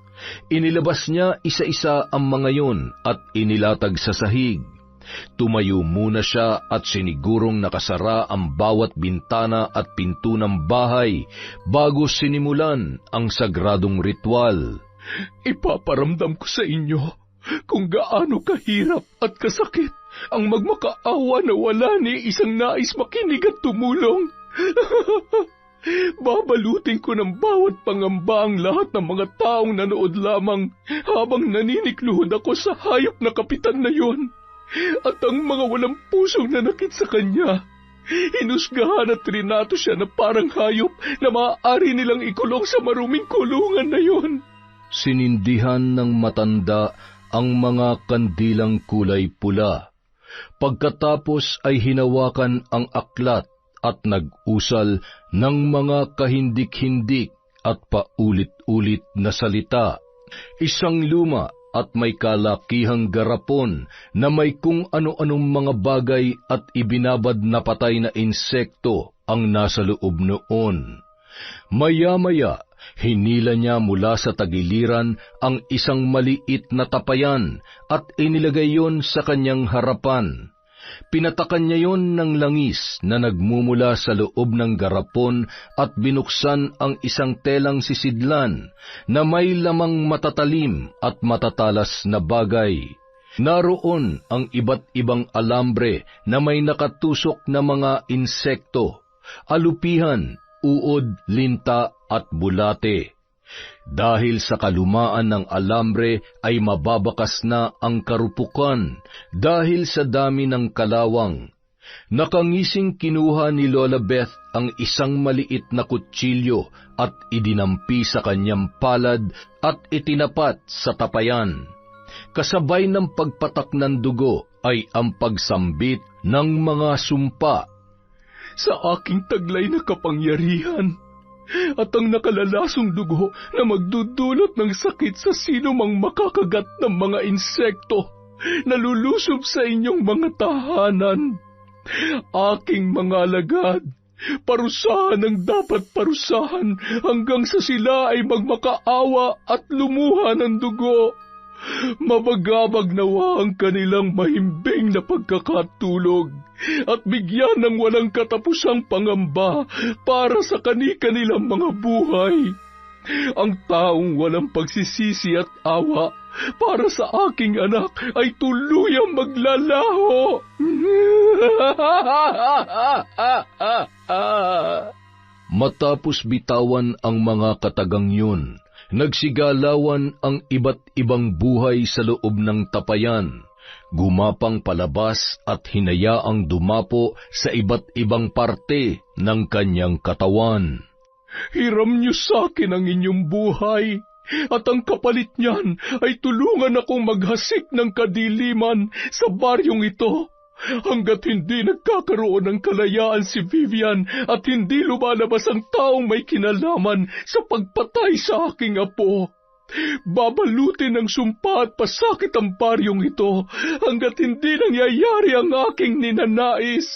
Inilabas niya isa-isa ang mga yon at inilatag sa sahig. Tumayo muna siya at sinigurong nakasara ang bawat bintana at pinto ng bahay bago sinimulan ang sagradong ritual. Ipaparamdam ko sa inyo kung gaano kahirap at kasakit ang magmakaawa na wala ni isang nais makinig at tumulong. Babalutin ko ng bawat pangamba ang lahat ng mga taong nanood lamang habang naninikluhod ako sa hayop na kapitan na yon. At ang mga walang pusong nanakit sa kanya, hinusgahan at trinato siya na parang hayop na maaari nilang ikulong sa maruming kulungan na yon. Sinindihan ng matanda ang mga kandilang kulay pula. Pagkatapos ay hinawakan ang aklat at nag-usal ng mga kahindik-hindik at paulit-ulit na salita. Isang luma at may kalakihang garapon na may kung ano-anong mga bagay at ibinabad na patay na insekto ang nasa loob noon. Maya-maya, hinila niya mula sa tagiliran ang isang maliit na tapayan at inilagay yon sa kanyang harapan. Pinatakan niya yon ng langis na nagmumula sa loob ng garapon at binuksan ang isang telang sisidlan na may lamang matatalim at matatalas na bagay. Naroon ang iba't ibang alambre na may nakatusok na mga insekto, alupihan, uod, linta at bulate. Dahil sa kalumaan ng alambre ay mababakas na ang karupukan dahil sa dami ng kalawang. Nakangising kinuha ni Lola Beth ang isang maliit na kutsilyo at idinampi sa kanyang palad at itinapat sa tapayan. Kasabay ng pagpatak ng dugo ay ang pagsambit ng mga sumpa. Sa aking taglay na kapangyarihan, at ang nakalalasong dugo na magdudulot ng sakit sa sino mang makakagat ng mga insekto na lulusob sa inyong mga tahanan. Aking mga alagad, parusahan ang dapat parusahan hanggang sa sila ay magmakaawa at lumuha ng dugo. Mabagabag nawa ang kanilang mahimbing na pagkakatulog at bigyan ng walang katapusang pangamba para sa kani-kanilang mga buhay. Ang taong walang pagsisisi at awa para sa aking anak ay tuluyang maglalaho. Matapos bitawan ang mga katagang yun, nagsigalawan ang iba't ibang buhay sa loob ng tapayan, gumapang palabas at hinayaang dumapo sa iba't ibang parte ng kanyang katawan. Hiram niyo sa akin ang inyong buhay, at ang kapalit niyan ay tulungan akong maghasik ng kadiliman sa baryong ito, hanggat hindi nagkakaroon ng kalayaan si Vivian at hindi lumalabas ang taong may kinalaman sa pagpatay sa aking apo. Babalutin ng sumpa at pasakit ang baryong ito hanggat hindi nangyayari ang aking ninanais.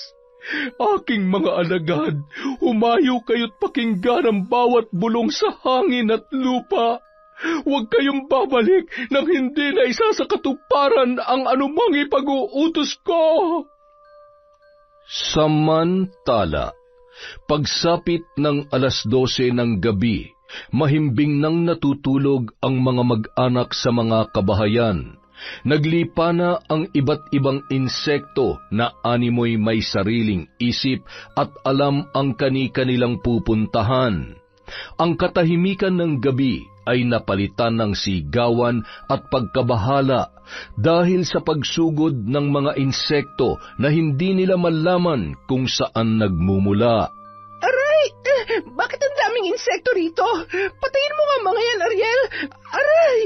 Aking mga alagad, humayo kayo't pakinggan ang bawat bulong sa hangin at lupa. Huwag kayong babalik nang hindi na isa sa katuparan ang anumang ipag-uutos ko. Samantala, pagsapit ng 12:00 ng gabi, mahimbing nang natutulog ang mga mag-anak sa mga kabahayan. Naglipa na ang iba't ibang insekto na animoy may sariling isip at alam ang kani-kanilang pupuntahan. Ang katahimikan ng gabi ay napalitan ng sigawan at pagkabahala dahil sa pagsugod ng mga insekto na hindi nila malaman kung saan nagmumula. Aray! Bakit ang daming insekto rito? Patayin mo nga mga yan, Ariel! Aray!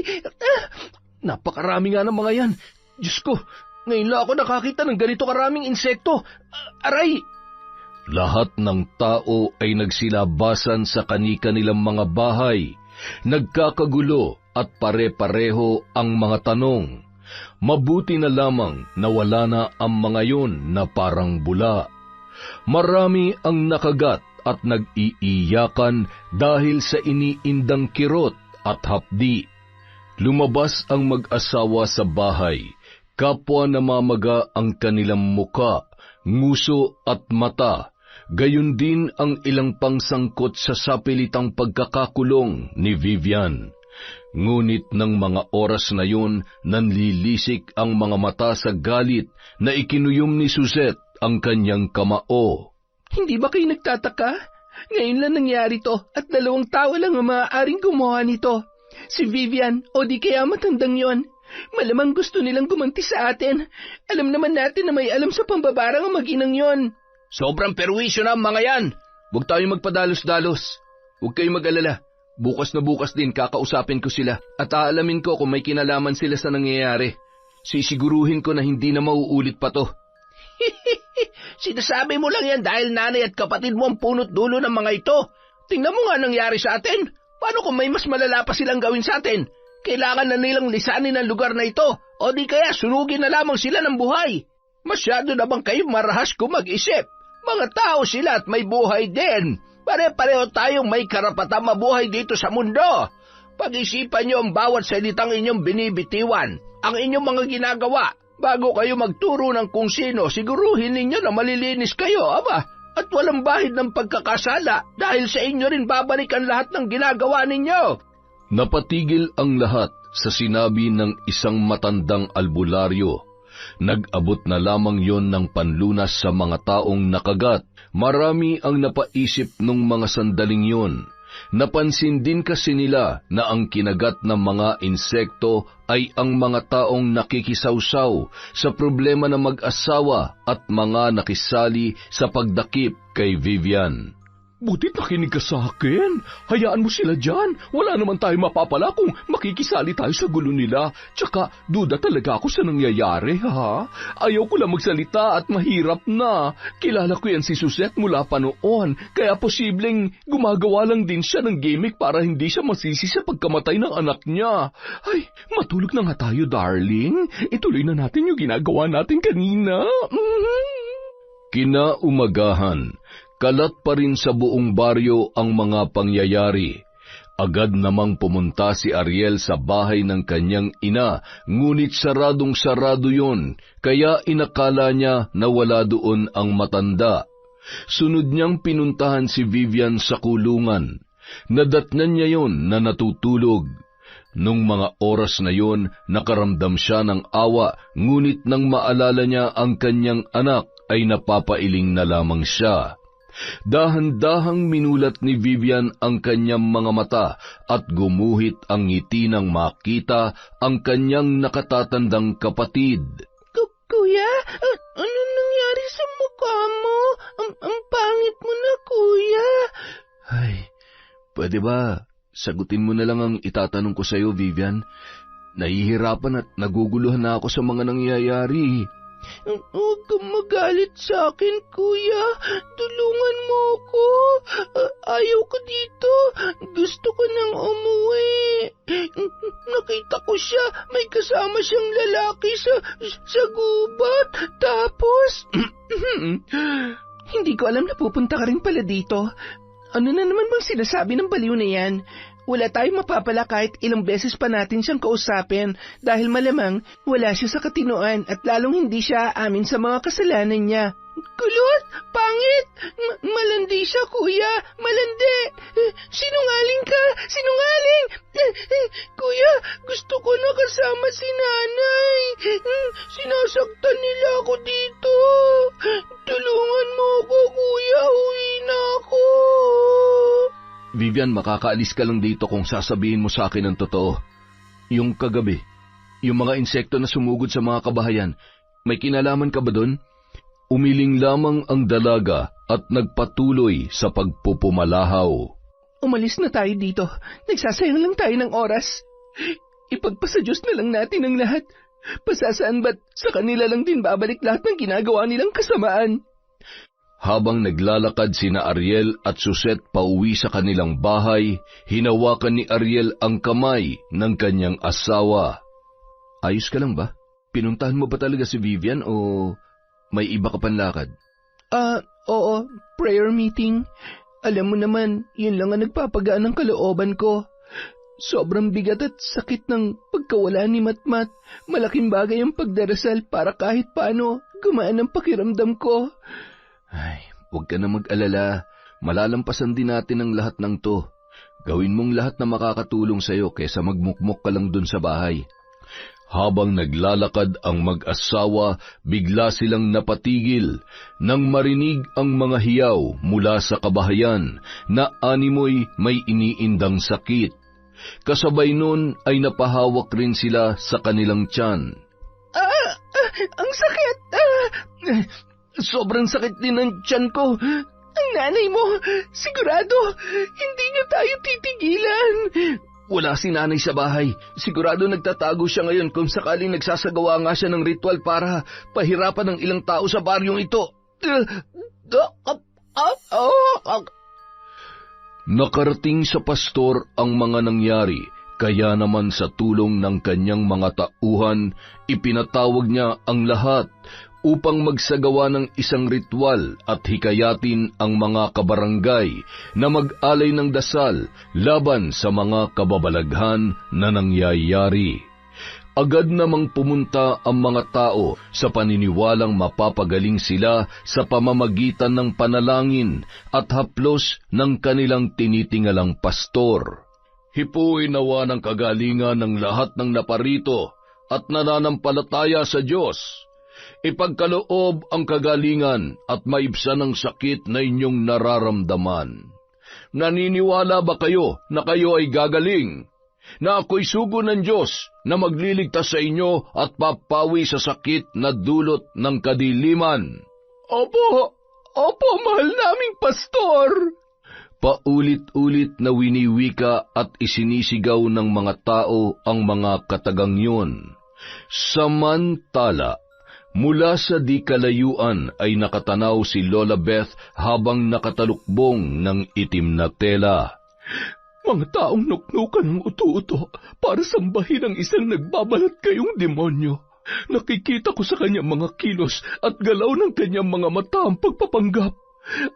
Napakarami nga ng mga yan. Diyos ko, ngayon lang ako nakakita ng ganito karaming insekto. Aray! Lahat ng tao ay nagsilabasan sa kani-kanilang mga bahay. Nagkakagulo at pare-pareho ang mga tanong. Mabuti na lamang na wala na ang mga yun na parang bula. Marami ang nakagat at nag-iiyakan dahil sa iniindang kirot at hapdi. Lumabas ang mag-asawa sa bahay. Kapwa namamaga ang kanilang muka, nguso at mata. Gayon din ang ilang pangsangkot sa sapilitang pagkakakulong ni Vivian. Ngunit ng mga oras na yun, nanlilisik ang mga mata sa galit na ikinuyom ni Suzette ang kanyang kamao. Hindi ba kayo nagtataka? Ngayon lang nangyari to at 2 tao lang ang maaaring gumawa nito. Si Vivian o di kaya matandang yon. Malamang gusto nilang gumanti sa atin. Alam naman natin na may alam sa pambabarang ang mag-inang yon. Sobrang perwisyo na ang mga yan. Huwag tayong magpadalos-dalos. Huwag kayong mag-alala. Bukas na bukas din kakausapin ko sila at aalamin ko kung may kinalaman sila sa nangyayari. Sisiguruhin ko na hindi na mauulit pa to. Sinasabi mo lang yan dahil nanay at kapatid mo ang punot dulo ng mga ito. Tingnan mo nga nangyari sa atin. Paano kung may mas malala pa silang gawin sa atin? Kailangan na nilang lisanin ang lugar na ito o di kaya sunugin na lamang sila ng buhay. Masyado na bang kayo marahas kung mag-isip? Mga tao sila at may buhay din. Pare-pareho tayong may karapatang mabuhay dito sa mundo. Pag-isipan niyo ang bawat salitang inyong binibitiwan, ang inyong mga ginagawa. Bago kayo magturo ng kung sino, siguruhin ninyo na malilinis kayo, aba, at walang bahid ng pagkakasala dahil sa inyo rin babalik ang lahat ng ginagawa ninyo. Napatigil ang lahat sa sinabi ng isang matandang albularyo. Nag-abot na lamang yon ng panlunas sa mga taong nakagat. Marami ang napaisip nung mga sandaling yon. Napansin din kasi nila na ang kinagat ng mga insekto ay ang mga taong nakikisawsaw sa problema ng mag-asawa at mga nakisali sa pagdakip kay Vivian. Butit nakinig ka sa akin. Hayaan mo sila dyan. Wala naman tayo mapapala kung makikisali tayo sa gulo nila. Tsaka, duda talaga ako sa nangyayari, ha? Ayaw ko lang magsalita at mahirap na. Kilala ko yan si Suzette mula pa noon. Kaya posibleng gumagawa lang din siya ng gimmick para hindi siya masisi sa pagkamatay ng anak niya. Ay, matulog na nga tayo, darling. Ituloy na natin yung ginagawa natin kanina. Kinaumagahan, kalat pa rin sa buong baryo ang mga pangyayari. Agad namang pumunta si Ariel sa bahay ng kanyang ina, ngunit saradong-sarado yon, kaya inakala niya na wala doon ang matanda. Sunod niyang pinuntahan si Vivian sa kulungan. Nadatnan niya yon na natutulog. Nung mga oras na yon, nakaramdam siya ng awa, ngunit nang maalala niya ang kanyang anak, ay napapailing na lamang siya. Dahan-dahang minulat ni Vivian ang kanyang mga mata at gumuhit ang ngiti nang makita ang kanyang nakatatandang kapatid. Kuya, ano nangyari sa mukha mo? Ang pangit mo na, kuya. Ay, pwede ba sagutin mo na lang ang itatanong ko sa iyo, Vivian? Nahihirapan at naguguluhan na ako sa mga nangyayari. Huwag kang magalit sa akin, kuya. Tulungan mo ako. Ayaw ko dito. Gusto ko nang umuwi. Nakita ko siya. May kasama siyang lalaki sa gubat. Tapos... Hindi ko alam na pupunta ka rin pala dito. Ano na naman bang sinasabi ng baliw na yan? Wala tayong mapapala kahit ilang beses pa natin siyang kausapin dahil malamang wala siya sa katinoan at lalong hindi siya aamin sa mga kasalanan niya. Kulot! Pangit! Malandi siya, kuya! Malandi! Sinungaling ka! Sinungaling! Kuya, gusto ko na kasama si nanay. Sinasaktan nila ako dito. Tulungan mo ako, kuya. Uwi na ako. Vivian, makakaalis ka lang dito kung sasabihin mo sa akin ang totoo. Yung kagabi, yung mga insekto na sumugod sa mga kabahayan, may kinalaman ka ba doon? Umiling lamang ang dalaga at nagpatuloy sa pagpupumalahaw. Umalis na tayo dito. Nagsasayang lang tayo ng oras. Ipagpasa Diyos na lang natin ang lahat. Pasasaan ba't sa kanila lang din babalik lahat ng ginagawa nilang kasamaan? Habang naglalakad sina Ariel at Suzette pauwi sa kanilang bahay, hinawakan ni Ariel ang kamay ng kanyang asawa. Ayos ka lang ba? Pinuntahan mo ba talaga si Vivian o may iba ka panlakad? Oo, prayer meeting. Alam mo naman, yun lang ang nagpapagaan ng kalooban ko. Sobrang bigat at sakit ng pagkawala ni Matmat. Malaking bagay ang pagdarasal para kahit paano gumaan ang pakiramdam ko. Ay, huwag ka na mag-alala. Malalampasan din natin ang lahat ng to. Gawin mong lahat na makakatulong sa'yo kaysa magmukmok ka lang dun sa bahay. Habang naglalakad ang mag-asawa, bigla silang napatigil nang marinig ang mga hiyaw mula sa kabahayan na animoy may iniindang sakit. Kasabay nun ay napahawak rin sila sa kanilang tiyan. Ang sakit! Sobrang sakit din ng tiyan ko. Ang nanay mo, sigurado, hindi niya tayo titigilan. Wala si nanay sa bahay. Sigurado nagtatago siya ngayon kung sakaling nagsasagawa nga siya ng ritual para pahirapan ng ilang tao sa baryong ito. Nakarating sa pastor ang mga nangyari, kaya naman sa tulong ng kanyang mga tauhan, ipinatawag niya ang lahat upang magsagawa ng isang ritual at hikayatin ang mga kabarangay na mag-alay ng dasal laban sa mga kababalaghan na nangyayari. Agad namang pumunta ang mga tao sa paniniwalang mapapagaling sila sa pamamagitan ng panalangin at haplos ng kanilang tinitingalang pastor. Hipuin nawa ng kagalingan ng lahat ng naparito at nananampalataya sa Diyos. Ipagkaloob ang kagalingan at maibsan ang sakit na inyong nararamdaman. Naniniwala ba kayo na kayo ay gagaling? Na ako'y sugo ng Diyos na magliligtas sa inyo at papawi sa sakit na dulot ng kadiliman? Opo, mahal naming pastor. Paulit-ulit na winiwika at isinisigaw ng mga tao ang mga katagang yun. Samantala, mula sa di kalayuan ay nakatanaw si Lola Beth habang nakatalukbong ng itim na tela. Mga taong nuknukan ng uto-uto para sambahin ang isang nagbabalat kayong demonyo. Nakikita ko sa kanyang mga kilos at galaw ng kanyang mga mata ang pagpapanggap.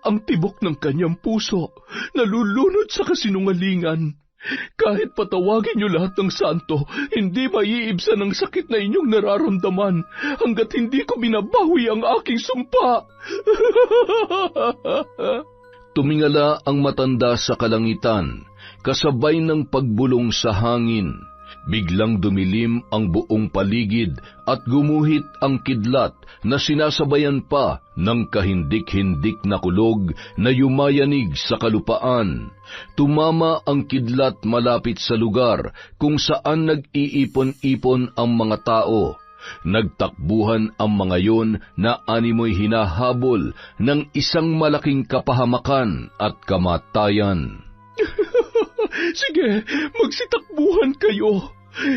Ang tibok ng kanyang puso, nalulunod sa kasinungalingan. Kahit patawagin niyo lahat ng santo, hindi maiibsan ang sakit na inyong nararamdaman hanggat hindi ko binabawi ang aking sumpa. Tumingala ang matanda sa kalangitan, kasabay ng pagbulong sa hangin. Biglang dumilim ang buong paligid at gumuhit ang kidlat na sinasabayan pa ng kahindik-hindik na kulog na yumayanig sa kalupaan. Tumama ang kidlat malapit sa lugar kung saan nag-iipon-ipon ang mga tao. Nagtakbuhan ang mga yon na animoy hinahabol ng isang malaking kapahamakan at kamatayan. Sige, magsitakbuhan kayo.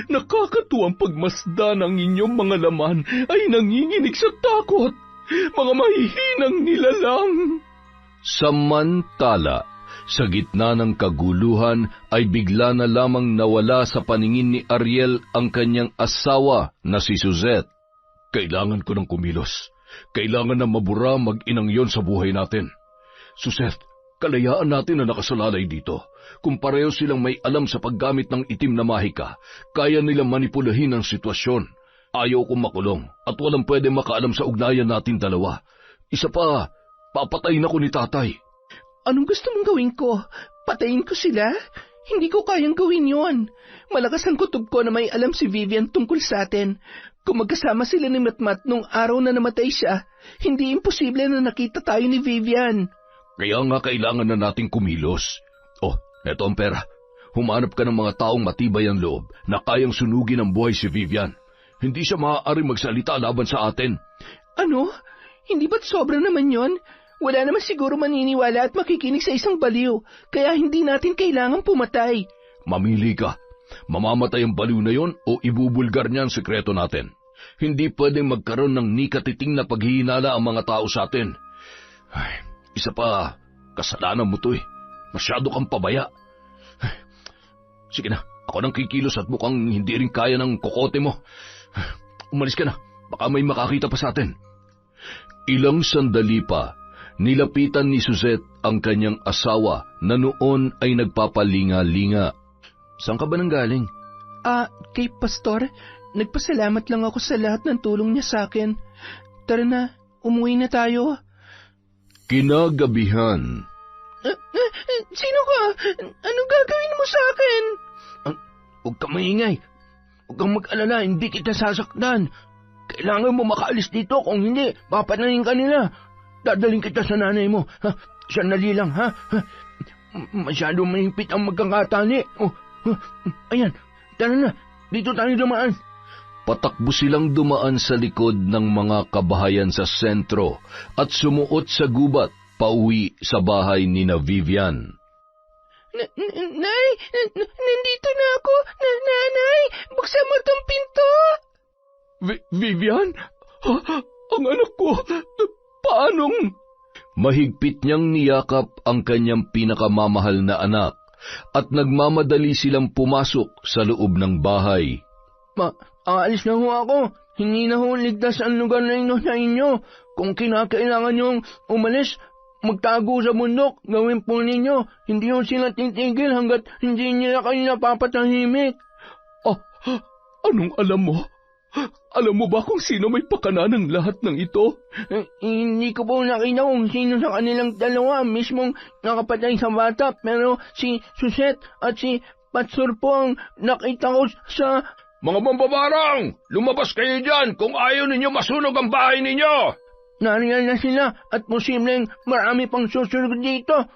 Nakakatuwang pagmasdan ang inyong mga laman ay nanginginig sa takot. Mga mahihinang nilalang. Samantala, sa gitna ng kaguluhan ay bigla na lamang nawala sa paningin ni Ariel ang kanyang asawa na si Suzette. Kailangan ko ng kumilos. Kailangan na mabura mag-inang yon sa buhay natin. Suzette, kalayaan natin na nakasalalay dito. Kung pareho silang may alam sa paggamit ng itim na mahika, kaya nilang manipulahin ang sitwasyon. Ayaw kong makulong at walang pwede makaalam sa ugnayan natin dalawa. Isa pa, papatayin ako ni tatay. Anong gusto mong gawin ko? Patayin ko sila? Hindi ko kayang gawin yon. Malakas ang kutob ko na may alam si Vivian tungkol sa atin. Kung magkasama sila ni Matmat nung araw na namatay siya, hindi imposible na nakita tayo ni Vivian. Kaya nga kailangan na nating kumilos. Oh, Eto ang pera. Humanap ka ng mga taong matibay ang loob na kayang sunugin ang buhay si Vivian. Hindi siya maaaring magsalita laban sa atin. Ano? Hindi ba't sobra naman yon? Wala naman siguro maniniwala at makikinig sa isang baliw, kaya hindi natin kailangang pumatay. Mamili ka. Mamamatay ang baliw na yon o ibubulgar niya ang sekreto natin. Hindi pwedeng magkaroon ng nikatiting na paghihinala ang mga tao sa atin. Ay, isa pa, kasalanan mo to eh. Masyado kang pabaya. Ay, sige na, ako nang kikilos at mukhang hindi rin kaya ng kokote mo. Umalis ka na, baka may makakita pa sa atin. Ilang sandali pa, nilapitan ni Suzette ang kanyang asawa na noon ay nagpapalinga-linga. Saan ka ba nanggaling? Kay Pastor, nagpasalamat lang ako sa lahat ng tulong niya sa akin. Tara na, umuwi na tayo. Kinagabihan. Sino ka? Anong gagawin mo sa akin? Huwag kang maingay. Huwag kang mag-alala, hindi kita sasaktan. Kailangan mo makaalis dito, kung hindi, papanayin ka nila. Dadaling kita sa nanay mo. Sandali lang, ha? Masyado mahigpit ang magkakatali. Ayan, tara na, dito tayo dumaan. Patakbo silang dumaan sa likod ng mga kabahayan sa sentro at sumuot sa gubat pauwi sa bahay ni na Vivian. Nay, nandito na ako. Nanay, buksan mo tong pinto. Vivian? Ang anak ko, paanong? Mahigpit niyang niyakap ang kanyang pinakamamahal na anak at nagmamadali silang pumasok sa loob ng bahay. Aalis na ho ako. Hindi na ho ligtas ang lugar na ino sa inyo. Kung kinakailangan niyong umalis, magtago sa bundok, gawin po ninyo. Hindi ho sila titigil hanggat hindi nila kayo napapatahimik. Anong alam mo? Alam mo ba kung sino may pakana ng lahat ng ito? Hindi ko po nakita kung sino sa kanilang dalawa mismong nakapatay sa bata, pero si Suzette at si Pastor po ang nakita ko sa... Mga mambabarang! Lumabas kayo dyan kung ayaw ninyo masunog ang bahay ninyo! Nariyan na sila at posibleng marami pang susunod dito.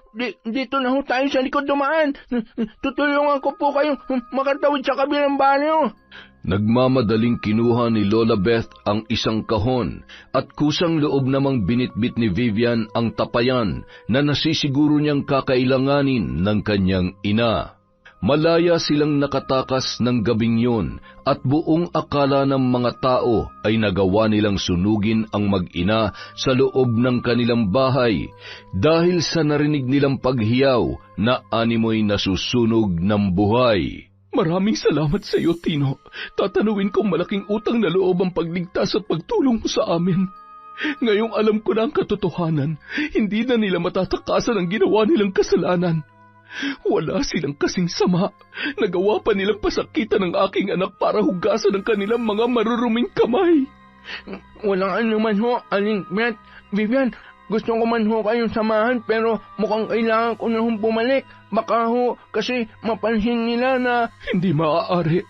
Dito na ho tayo sa likod dumaan. Tutulungan ko po kayo makatawid sa kabilang baryo. Nagmamadaling kinuha ni Lola Beth ang isang kahon at kusang loob namang binitbit ni Vivian ang tapayan na nasisiguro niyang kakailanganin ng kanyang ina. Malaya silang nakatakas ng gabing yun at buong akala ng mga tao ay nagawa nilang sunugin ang mag-ina sa loob ng kanilang bahay dahil sa narinig nilang paghiyaw na animoy nasusunog ng buhay. Maraming salamat sa iyo, Tino. Tatanawin kong malaking utang na loob ang pagligtas at pagtulong mo sa amin. Ngayong alam ko na ang katotohanan, hindi na nila matatakasan ang ginawa nilang kasalanan. Wala silang kasing sama. Nagawa pa nilang pasakitan ng aking anak para hugasan ang kanilang mga maruruming kamay. Walang anuman ho, Aling Beth. Vivian, gusto ko man ho kayong samahan pero mukhang kailangan ko na hong bumalik. Baka ho kasi mapansin nila na... Hindi maaari.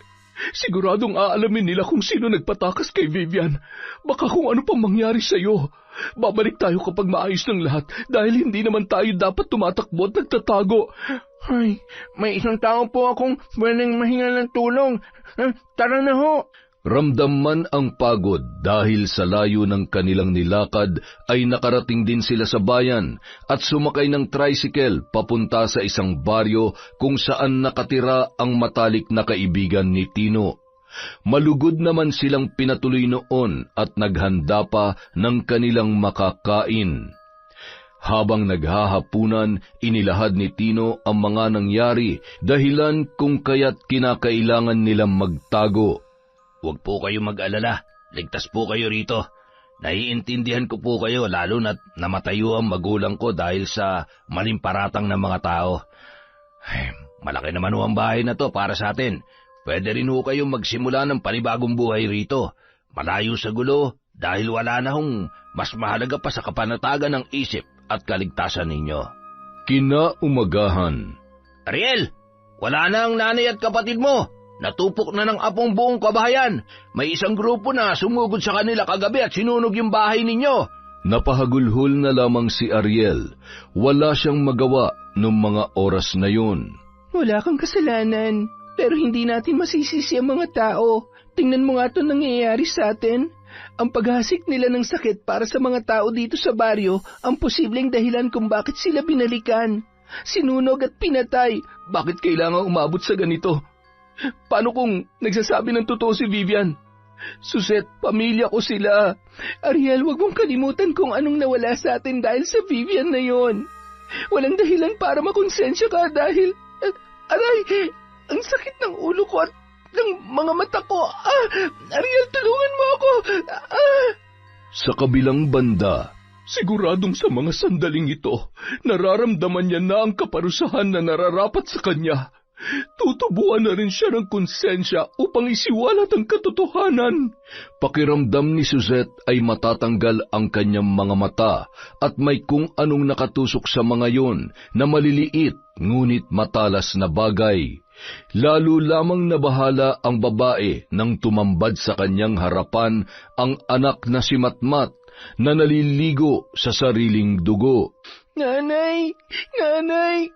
Siguradong aalamin nila kung sino nagpatakas kay Vivian. Baka kung ano pang mangyari sa iyo. Babalik tayo kapag maayos ng lahat dahil hindi naman tayo dapat tumatakbo at nagtatago. Ay, may isang tao po akong pwedeng mahinga ng tulong. Tara na ho. Ramdam man ang pagod dahil sa layo ng kanilang nilakad ay nakarating din sila sa bayan at sumakay ng tricycle papunta sa isang baryo kung saan nakatira ang matalik na kaibigan ni Tino. Malugod naman silang pinatuloy noon at naghanda pa ng kanilang makakain. Habang naghahapunan, inilahad ni Tino ang mga nangyari dahilan kung kaya't kinakailangan nilang magtago. Huwag po kayo mag-alala, ligtas po kayo rito. Naiintindihan ko po kayo lalo na't namatayo ang magulang ko dahil sa maling paratang ng mga tao. Ay, malaki naman ho ang bahay na to para sa atin. Pwede rin ho kayong magsimula ng panibagong buhay rito. Malayo sa gulo dahil wala na hong mas mahalaga pa sa kapanatagan ng isip at kaligtasan ninyo. Kinaumagahan. Ariel, wala na ang nanay at kapatid mo. Natupok na ng apong buong kabahayan. May isang grupo na sumugod sa kanila kagabi at sinunog yung bahay ninyo. Napahagulhol na lamang si Ariel. Wala siyang magawa noong mga oras na yun. Wala kang kasalanan, pero hindi natin masisisi ang mga tao. Tingnan mo nga ito nangyayari sa atin. Ang paghasik nila ng sakit para sa mga tao dito sa baryo ang posibleng dahilan kung bakit sila binalikan. Sinunog at pinatay. Bakit kailangan umabot sa ganito? Paano kung nagsasabi ng totoo si Vivian? Suzette, pamilya ko sila. Ariel, wag mong kalimutan kung anong nawala sa atin dahil sa Vivian na yon. Walang dahilan para makonsensya ka dahil... Aray, ang sakit ng ulo ko at ng mga mata ko. Ariel, tulungan mo ako. Sa kabilang banda, siguradong sa mga sandaling ito, nararamdaman niya na ang kaparusahan na nararapat sa kanya. Tutubuan na rin siya ng konsensya upang isiwalat ang katotohanan. Pakiramdam ni Suzette ay matatanggal ang kanyang mga mata at may kung anong nakatusok sa mga yon na maliliit ngunit matalas na bagay. Lalo lamang nabahala ang babae nang tumambad sa kanyang harapan ang anak na si Matmat na naliligo sa sariling dugo. Nanay! Nanay!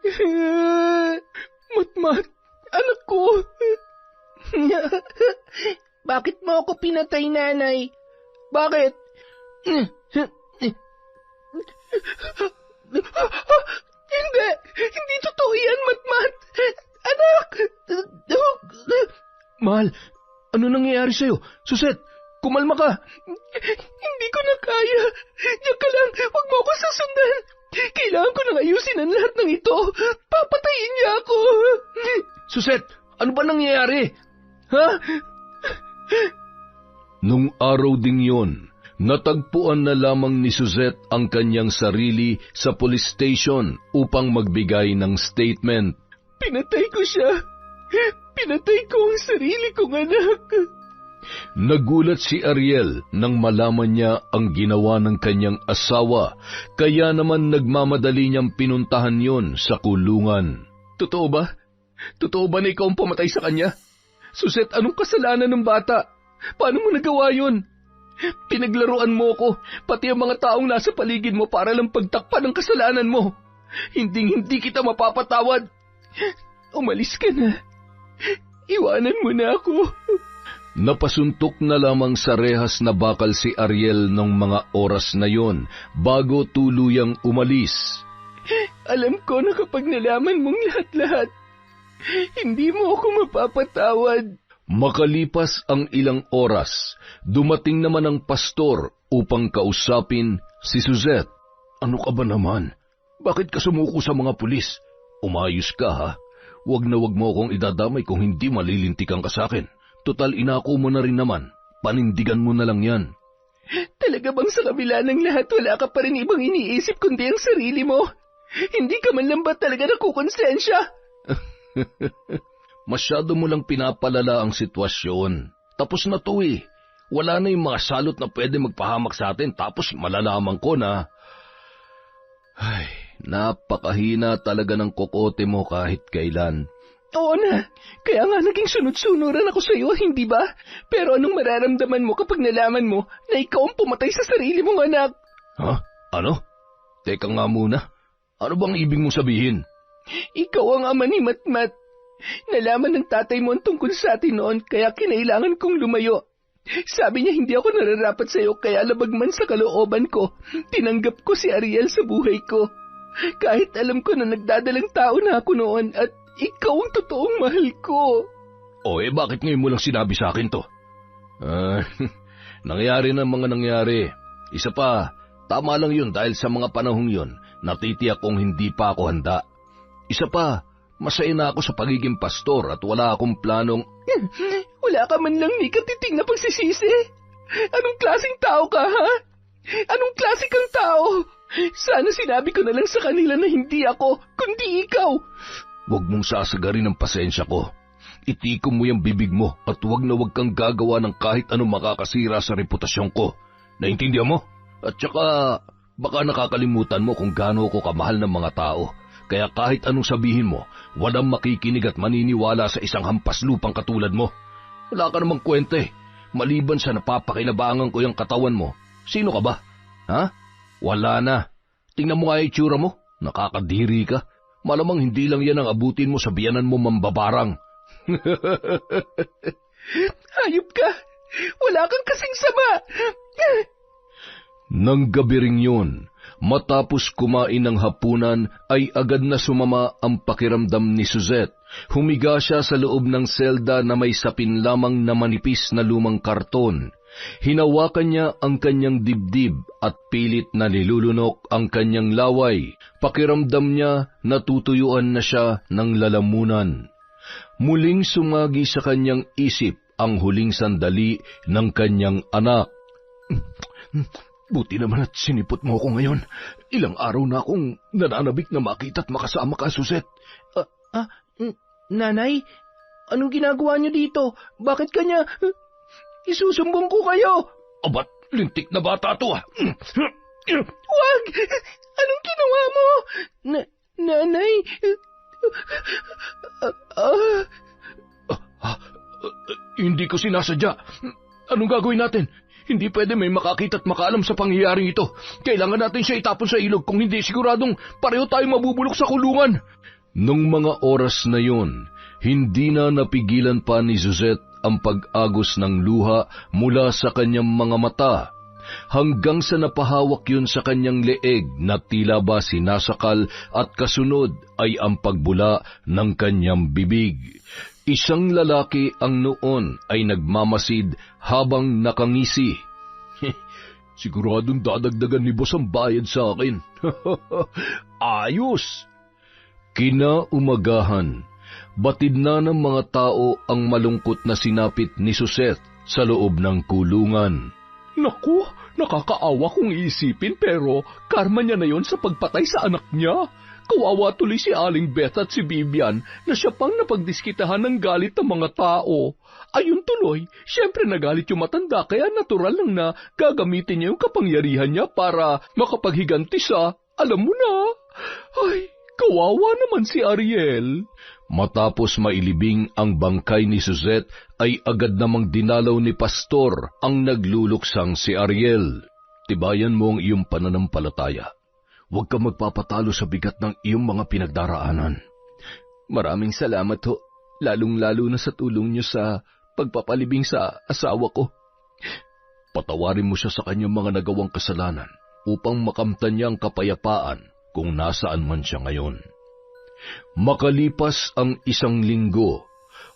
Matmat, anak ko. Bakit mo ako pinatay, nanay? Bakit? Hindi totoo yan, Matmat. Anak! Mahal, ano nangyayari sa'yo? Suzette, kumalma ka. Hindi ko na kaya. Diyan ka lang, huwag mo ako sasundan. Kailangan ko nang ayusin ang lahat ng ito. Papatayin niya ako. Suzette, ano ba nangyayari? Ha? Nung araw ding yon, natagpuan na lamang ni Suzette ang kanyang sarili sa police station upang magbigay ng statement. Pinatay ko siya. Pinatay ko ang sarili kong anak. Nagulat si Ariel nang malaman niya ang ginawa ng kanyang asawa, kaya naman nagmamadali niyang pinuntahan yon sa kulungan. Totoo ba? Totoo ba na ikaw ang pumatay sa kanya? Suzette, anong kasalanan ng bata? Paano mo nagawa yun? Pinaglaruan mo ko, pati ang mga taong nasa paligid mo para lang pagtakpan ng kasalanan mo. Hindi kita mapapatawad. Umalis ka na. Iwanan mo na ako. Napasuntok na lamang sa rehas na bakal si Ariel ng mga oras na yon bago tuluyang umalis. Alam ko na kapag nalaman mong lahat-lahat, hindi mo ako mapapatawad. Makalipas ang ilang oras, dumating naman ang pastor upang kausapin si Suzette. Ano ka ba naman? Bakit ka sumuko sa mga pulis? Umayos ka ha? Wag na wag mo akong idadamay kung hindi malilintikan ka sa akin. Total inako mo na rin naman. Panindigan mo na lang yan. Talaga bang sa kabila ng lahat wala ka pa rin ibang iniisip kundi ang sarili mo? Hindi ka man lang ba talaga nakukonsensya? Masyado mo lang pinapalala ang sitwasyon. Tapos na to eh. Wala na yung mga salot na pwede magpahamak sa atin tapos malalaman ko na... Ay, napakahina talaga ng kokote mo kahit kailan. Oo na, kaya nga naging sunod-sunuran ako sa iyo, hindi ba? Pero anong mararamdaman mo kapag nalaman mo na ikaw ang pumatay sa sarili mong anak? Ha? Ano? Teka nga muna. Ano bang ibig mong sabihin? Ikaw ang ama ni Matmat. Nalaman ng tatay mo ang tungkol sa atin noon, kaya kinailangan kong lumayo. Sabi niya hindi ako nararapat sa iyo, kaya labag man sa kalooban ko, tinanggap ko si Ariel sa buhay ko. Kahit alam ko na nagdadalang tao na ako noon at ikaw ang totoong mahal ko. O bakit ngayon mo lang sinabi sa akin to? Nangyari na mga nangyari. Isa pa, tama lang yun dahil sa mga panahong yun, natitiyak kong hindi pa ako handa. Isa pa, masaya na ako sa pagiging pastor at wala akong planong... Wala ka man lang ni katiting na pagsisisi. Anong klaseng tao ka, ha? Anong klase kang tao? Sana sinabi ko na lang sa kanila na hindi ako, kundi ikaw. Huwag mong sasagarin ang pasensya ko. Itikom mo yung bibig mo at huwag na huwag kang gagawa ng kahit anong makakasira sa reputasyon ko. Naintindihan mo? At saka, baka nakakalimutan mo kung gaano ko kamahal ng mga tao. Kaya kahit anong sabihin mo, walang makikinig at maniniwala sa isang hampas lupang katulad mo. Wala ka namang kwenta eh. Maliban sa napapakinabangan ko yung katawan mo, sino ka ba? Ha? Wala na. Tingnan mo nga yung itsura mo. Nakakadiri ka. Malamang hindi lang yan ang abutin mo sa biyanan mo mambabarang. Hayop ka! Wala kang kasing sama! Nang gabi ring yun, matapos kumain ng hapunan ay agad na sumama ang pakiramdam ni Suzette. Humiga siya sa loob ng selda na may sapin lamang na manipis na lumang karton. Hinawakan niya ang kanyang dibdib at pilit na nilulunok ang kanyang laway. Pakiramdam niya natutuyuan na siya ng lalamunan. Muling sumagi sa kanyang isip ang huling sandali ng kanyang anak. Buti naman at sinipot mo ako ngayon. Ilang araw na akong nananabik na makita at makasama ka, Suzette. Nanay, anong ginagawa niyo dito? Bakit kanya? Isusumbong ko kayo! Abat, lintik na bata to ah. Wag! Anong ginawa mo? Nanay... Hindi ko sinasadya. Anong gagawin natin? Hindi pwede may makakita at makaalam sa pangyayaring ito. Kailangan natin siya itapon sa ilog, kung hindi siguradong pareho tayo mabubulok sa kulungan. Nung mga oras na yun, hindi na napigilan pa ni Suzette ang pag-agos ng luha mula sa kanyang mga mata, hanggang sa napahawak yun sa kanyang leeg na tila ba sinasakal at kasunod ay ang pagbula ng kanyang bibig. Isang lalaki ang noon ay nagmamasid habang nakangisi. Siguradong dadagdagan ni boss ang bayad sa akin. Ayos! Kinaumagahan, batid na ng mga tao ang malungkot na sinapit ni Suzette sa loob ng kulungan. Naku, nakakaawa kung iisipin pero karma niya na yon sa pagpatay sa anak niya. Kawawa tuloy si Aling Beth at si Vivian na siya pang napagdiskitahan ng galit ng mga tao. Ayun tuloy, siyempre nagalit yung matanda kaya natural lang na gagamitin niya yung kapangyarihan niya para makapaghiganti sa, alam mo na. Ay, kawawa naman si Ariel. Matapos mailibing ang bangkay ni Suzette ay agad namang dinalaw ni Pastor ang nagluluksang si Ariel. Tibayan mo ang iyong pananampalataya. Huwag ka magpapatalo sa bigat ng iyong mga pinagdaraanan. Maraming salamat ho, lalong-lalo na sa tulong niyo sa pagpapalibing sa asawa ko. Patawarin mo siya sa kanyang mga nagawang kasalanan upang makamtan niya ang kapayapaan kung nasaan man siya ngayon. Makalipas ang 1 linggo,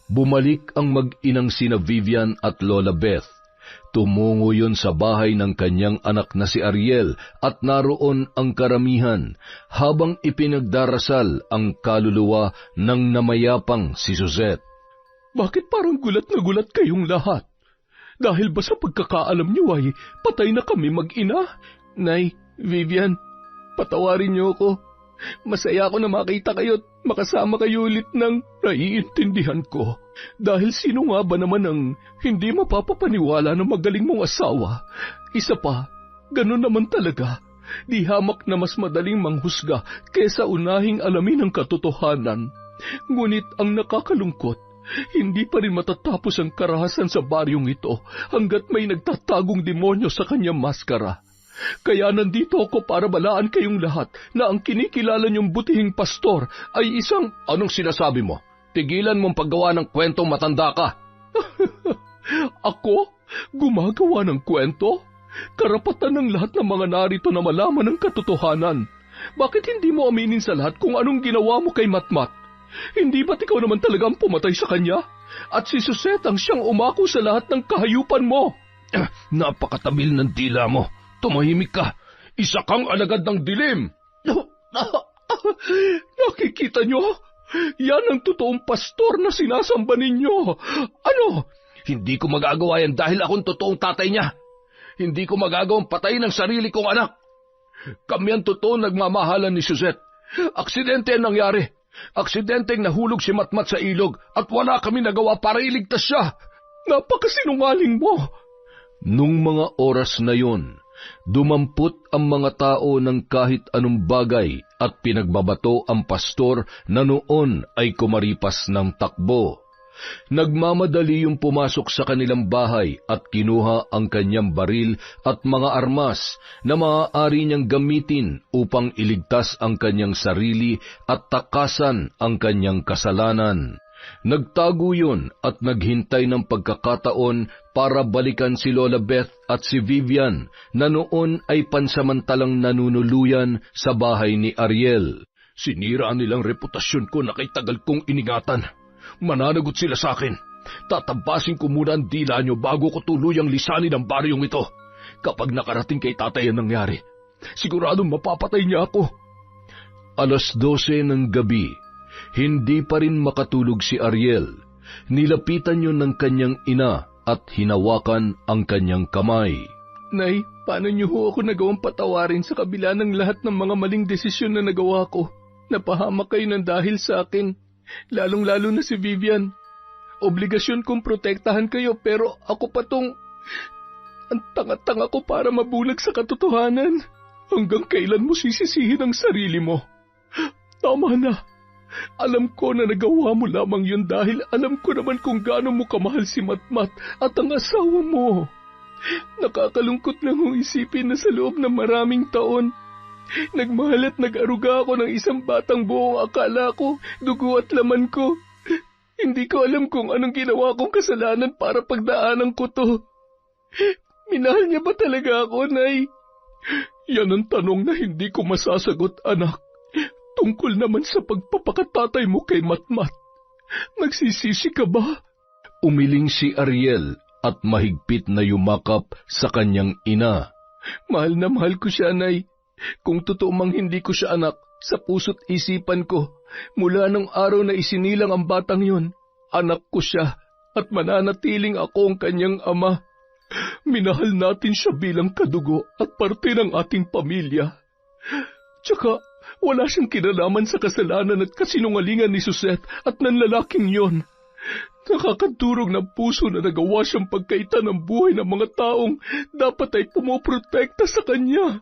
bumalik ang mag-inang sina Vivian at Lola Beth. Tumungo yun sa bahay ng kanyang anak na si Ariel at naroon ang karamihan habang ipinagdarasal ang kaluluwa ng namayapang si Suzette. Bakit parang gulat na gulat kayong lahat? Dahil ba sa pagkakaalam niyo ay patay na kami mag-ina? Nay, Vivian, patawarin niyo ako. Masaya ako na makita kayo at makasama kayo ulit ng naiintindihan ko. Dahil sino nga ba naman ang hindi mapapapaniwala na magaling mong asawa? Isa pa, ganun naman talaga. Di hamak na mas madaling manghusga kesa unahing alamin ang katotohanan. Ngunit ang nakakalungkot, hindi pa rin matatapos ang karahasan sa baryong ito hanggat may nagtatagong demonyo sa kanyang maskara. Kaya nandito ako para balaan kayong lahat na ang kinikilala niyong butihing pastor ay isang... Anong sinasabi mo? Tigilan mong paggawa ng kwentong matanda ka. Ako? Gumagawa ng kwento? Karapatan ng lahat ng mga narito na malaman ang katotohanan. Bakit hindi mo aminin sa lahat kung anong ginawa mo kay Matmat? Hindi ba't ikaw naman talagang pumatay sa kanya? At si Suzette ang siyang umako sa lahat ng kahayupan mo. Napakatabil ng dila mo. Tumahimik ka. Isa kang alagad ng dilim. Nakikita niyo? Yan ang totoong pastor na sinasamba ninyo. Ano? Hindi ko magagawa yan dahil akong totoong tatay niya. Hindi ko magagawang patayin ang sarili kong anak. Kami ang totoong nagmamahalan ni Suzette. Aksidente ang nangyari. Aksidenteng nahulog si Matmat sa ilog at wala kami nagawa para iligtas siya. Napakasinungaling mo. Nung mga oras na yon, dumampot ang mga tao ng kahit anong bagay at pinagbabato ang pastor na noon ay kumaripas ng takbo. Nagmamadali yung pumasok sa kanilang bahay at kinuha ang kanyang baril at mga armas na maaari niyang gamitin upang iligtas ang kanyang sarili at takasan ang kanyang kasalanan. Nagtago yun at naghintay ng pagkakataon para balikan si Lola Beth at si Vivian na noon ay pansamantalang nanunuluyan sa bahay ni Ariel. Sinira nilang reputasyon ko na kay tagal kong iningatan. Mananagot sila sa akin. Tatabasin ko muna ang dila nyo bago ko tuluyang lisanin ang baryong ito. Kapag nakarating kay tatay ang nangyari, siguradong mapapatay niya ako. 12:00 ng gabi, hindi pa rin makatulog si Ariel. Nilapitan yun ng kanyang ina at hinawakan ang kanyang kamay. Nay, paano niyo ho ako nagawang patawarin sa kabila ng lahat ng mga maling desisyon na nagawa ko? Napahamak kayo ng dahil sa akin, lalong-lalo na si Vivian. Obligasyon kong protektahan kayo pero ako pa tong... Ang tanga-tanga ko para mabulag sa katotohanan. Hanggang kailan mo sisisihin ang sarili mo? Tama na. Alam ko na nagawa mo lamang yun dahil alam ko naman kung gaano mo kamahal si Matmat at ang asawa mo. Nakakalungkot lang kung isipin na sa loob ng maraming taon, nagmahal at nag-aruga ako ng isang batang buong akala ko, dugo at laman ko. Hindi ko alam kung anong ginawa kong kasalanan para pagdaanan ko to. Minahal niya ba talaga ako, Nay? Yan ang tanong na hindi ko masasagot, anak. Tungkol naman sa pagpapakatatay mo kay Matmat. Nagsisisi ka ba? Umiling si Ariel at mahigpit na yumakap sa kanyang ina. Mahal na mahal ko siya, Nay. Kung totoo mang hindi ko siya anak, sa puso't isipan ko, mula nung araw na isinilang ang batang yun, anak ko siya at mananatiling ako ang kanyang ama. Minahal natin siya bilang kadugo at parte ng ating pamilya. Tsaka, wala siyang kinalaman sa kasalanan at kasinungalingan ni Susette at ng lalaking yon. Nakakadurog ng puso na nagawa siyang pagkaita ng buhay ng mga taong dapat ay pumoprotekta sa kanya.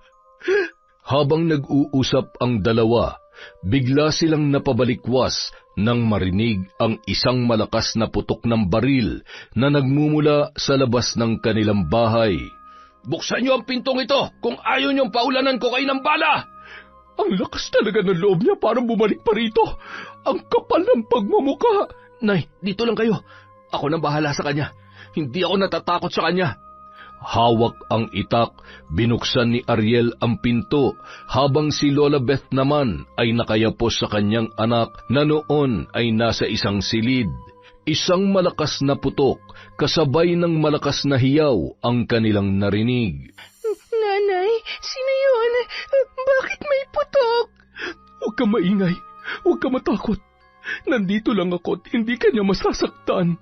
Habang nag-uusap ang dalawa, bigla silang napabalikwas nang marinig ang isang malakas na putok ng baril na nagmumula sa labas ng kanilang bahay. Buksan niyo ang pintong ito kung ayaw niyong paulanan ko kayo ng bala! Ang lakas talaga ng loob niya para bumalik pa rito. Ang kapal ng pagmumuka. Nay, dito lang kayo. Ako nang bahala sa kanya. Hindi ako natatakot sa kanya. Hawak ang itak, binuksan ni Ariel ang pinto, habang si Lola Beth naman ay nakayapos sa kanyang anak na noon ay nasa isang silid. Isang malakas na putok, kasabay ng malakas na hiyaw ang kanilang narinig. Nanay, sino yun? Bakit may putok? Huwag ka maingay. Huwag ka matakot. Nandito lang ako at hindi ka niya masasaktan.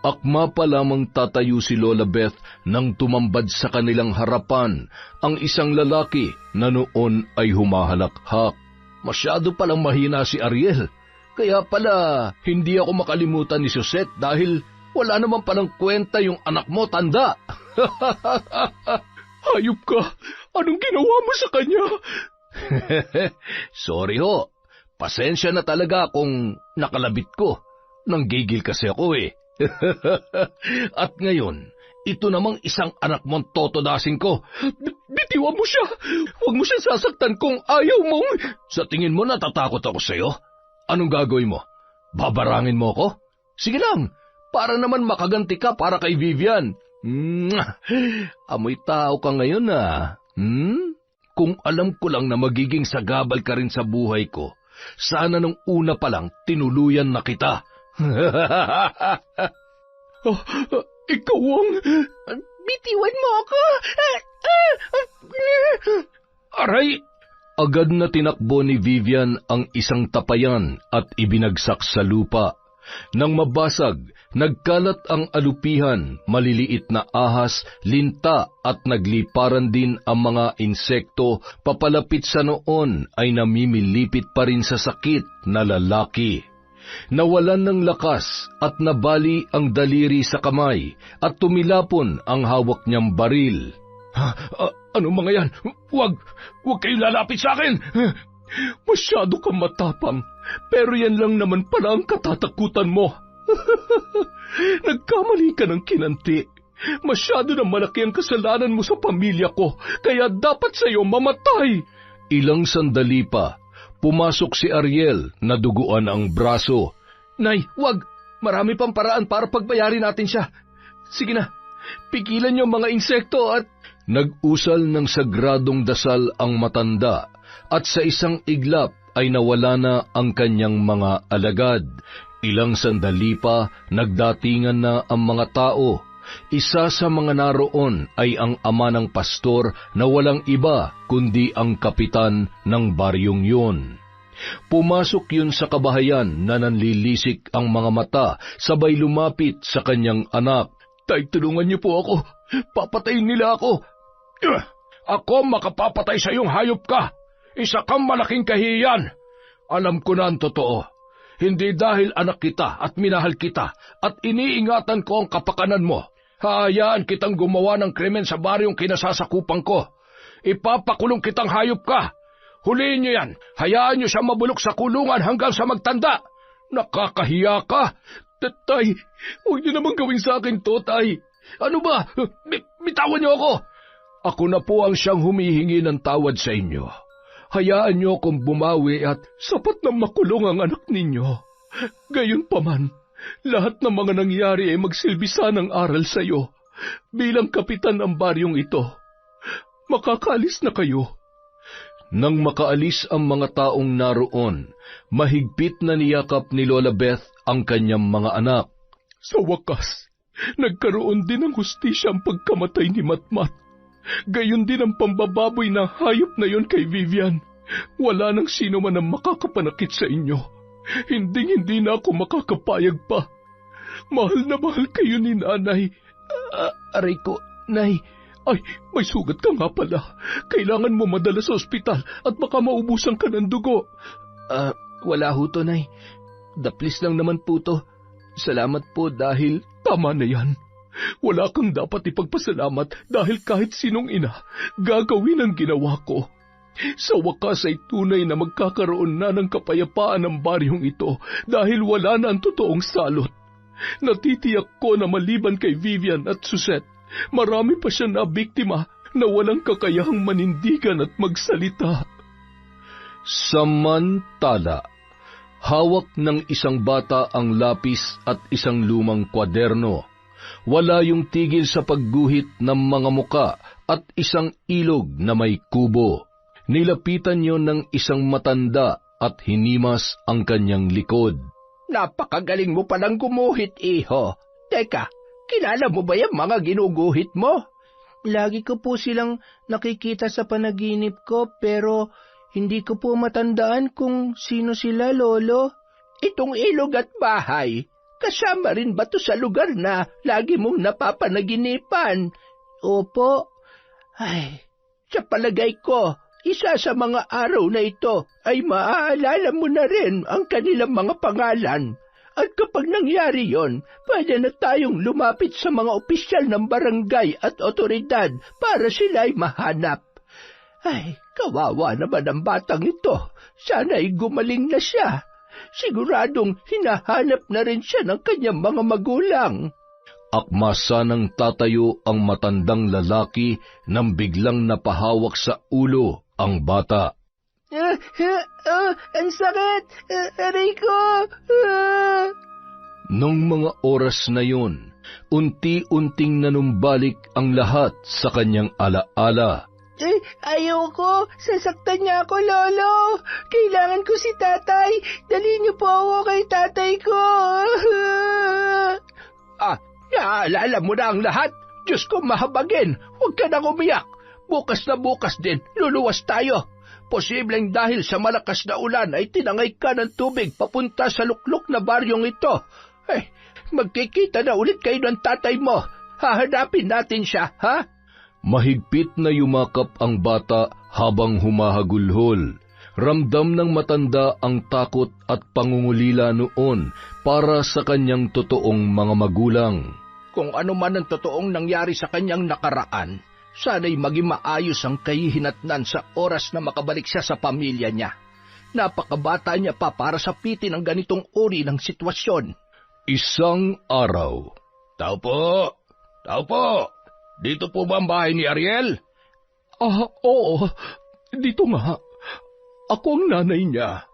Akma pa lamang tatayo si Lola Beth nang tumambad sa kanilang harapan ang isang lalaki na noon ay humahalakhak. Masyado palang mahina si Ariel. Kaya pala hindi ako makalimutan ni Susette dahil wala naman palang kwenta yung anak mo, tanda. Hayop ka! Anong ginawa mo sa kanya? Sorry ho. Pasensya na talaga kung nakalabit ko. Nanggigil kasi ako eh. At ngayon, ito namang isang anak mong totodasing ko. Bitiwan mo siya! Huwag mo siyang sasaktan kung ayaw mong... Sa tingin mo natatakot ako sa'yo? Anong gagawin mo? Babarangin mo ako? Sige lang, para naman makaganti ka para kay Vivian. Amoy tao ka ngayon ah. Kung alam ko lang na magiging sagabal ka rin sa buhay ko, sana nung una pa lang tinuluyan na kita. Ikaw ang... Bitiwan mo ako! Aray! Agad na tinakbo ni Vivian ang isang tapayan at ibinagsak sa lupa. Nang mabasag, nagkalat ang alupihan, maliliit na ahas, linta at nagliparan din ang mga insekto papalapit sa noon ay namimilipit pa rin sa sakit na lalaki. Nawalan ng lakas at nabali ang daliri sa kamay at tumilapon ang hawak niyang baril. Ano mga yan? Huwag kayong lalapit sa akin! Masyado kang matapang, pero yan lang naman pala ang katatakutan mo. Nagkamali ka ng kinanti. Masyado na malaki ang kasalanan mo sa pamilya ko, kaya dapat sa'yo mamatay. Ilang sandali pa, pumasok si Ariel na duguan ang braso. Nay, wag! Marami pang paraan para pagbayarin natin siya. Sige na, pigilan niyo mga insekto at... Nag-usal ng sagradong dasal ang matanda at sa isang iglap ay nawala na ang kanyang mga alagad. Ilang sandali pa, nagdatingan na ang mga tao. Isa sa mga naroon ay ang ama ng pastor na walang iba kundi ang kapitan ng baryong yun. Pumasok yun sa kabahayan na nanlilisik ang mga mata, sabay lumapit sa kanyang anak. Tay, tulungan niyo po ako. Papatayin nila ako. Ako makapapatay sa iyong hayop ka. Isa kang malaking kahiyan. Alam ko na ang totoo. Hindi dahil anak kita at minahal kita at iniingatan ko ang kapakanan mo. Hayaan kitang gumawa ng krimen sa baryong kinasasakupan ko. Ipapakulong kitang hayop ka. Huliin niyo yan. Hayaan niyo siya mabulok sa kulungan hanggang sa magtanda. Nakakahiya ka. Tay, huwag niyo naman gawin sa akin to, tay. Ano ba? Bitawan niyo ako. Ako na po ang siyang humihingi ng tawad sa inyo. Hayaan niyo akong bumawi at sapat na makulong ang anak ninyo. Gayunpaman, lahat ng mga nangyari ay magsilbisa ng aral sa iyo. Bilang kapitan ng baryong ito, makakaalis na kayo. Nang makaalis ang mga taong naroon, mahigpit na niyakap ni Lola Beth ang kanyang mga anak. Sa wakas, nagkaroon din ng hustisya ang pagkamatay ni Matmat. Gayon din ang pambababoy na hayop na yon kay Vivian. Wala nang sino man ang makakapanakit sa inyo. Hindi na ako makakapayag pa. Mahal na mahal kayo ni Nanay. Aray ko, Nay. Ay, may sugat ka nga pala. Kailangan mo madala sa ospital at baka maubusan ka ng dugo. Wala ho to, Nay. Daplis lang naman po to. Salamat po dahil tama na yan. Wala kang dapat ipagpasalamat dahil kahit sinong ina, gagawin ang ginawa ko. Sa wakas ay tunay na magkakaroon na ng kapayapaan ang baryong ito dahil wala na ang totoong salot. Natitiyak ko na maliban kay Vivian at Suzette, marami pa siya na biktima na walang kakayahang manindigan at magsalita. Samantala, hawak ng isang bata ang lapis at isang lumang kwaderno. Wala yung tigil sa pagguhit ng mga muka at isang ilog na may kubo. Nilapitan yon ng isang matanda at hinimas ang kanyang likod. Napakagaling mo palang gumuhit, iho. Teka, kilala mo ba yung mga ginuguhit mo? Lagi ko po silang nakikita sa panaginip ko pero hindi ko po matandaan kung sino sila, Lolo. Itong ilog at bahay, kasama rin ba to sa lugar na lagi mong napapanaginipan? Opo. Ay, sa palagay ko, isa sa mga araw na ito ay maaalala mo na rin ang kanilang mga pangalan. At kapag nangyari yon, pwede na tayong lumapit sa mga opisyal ng barangay at otoridad para sila ay mahanap. Ay, kawawa naman ang batang ito. Sana'y gumaling na siya. Siguradong hinahanap na rin siya ng kanyang mga magulang. Akmasa ng tatayo ang matandang lalaki nang biglang napahawak sa ulo ang bata. Ang sakit! Aray ko! Nung mga oras na yun, unti-unting nanumbalik ang lahat sa kanyang alaala. Ayoko! Sasaktan niya ako, Lolo! Kailangan ko si Tatay! Dali niyo po ako kay Tatay ko! Naalala mo na ang lahat? Diyos ko mahabagin! Huwag ka nang umiyak! Bukas na bukas din, luluwas tayo! Posibleng dahil sa malakas na ulan ay tinangay ka ng tubig papunta sa lukluk na baryong ito. Magkikita na ulit kayo ng tatay mo. Hahanapin natin siya, ha? Mahigpit na yumakap ang bata habang humahagulhol. Ramdam ng matanda ang takot at pangungulila noon para sa kanyang totoong mga magulang. Kung ano man ang totoong nangyari sa kanyang nakaraan, sana'y maging maayos ang kahihinatnan sa oras na makabalik siya sa pamilya niya. Napakabata niya pa para sapitin ang ganitong uri ng sitwasyon. Isang araw. Tao po! Tao po! Dito po ba ang bahay ni Ariel? Oo. Dito nga. Ako ang nanay niya.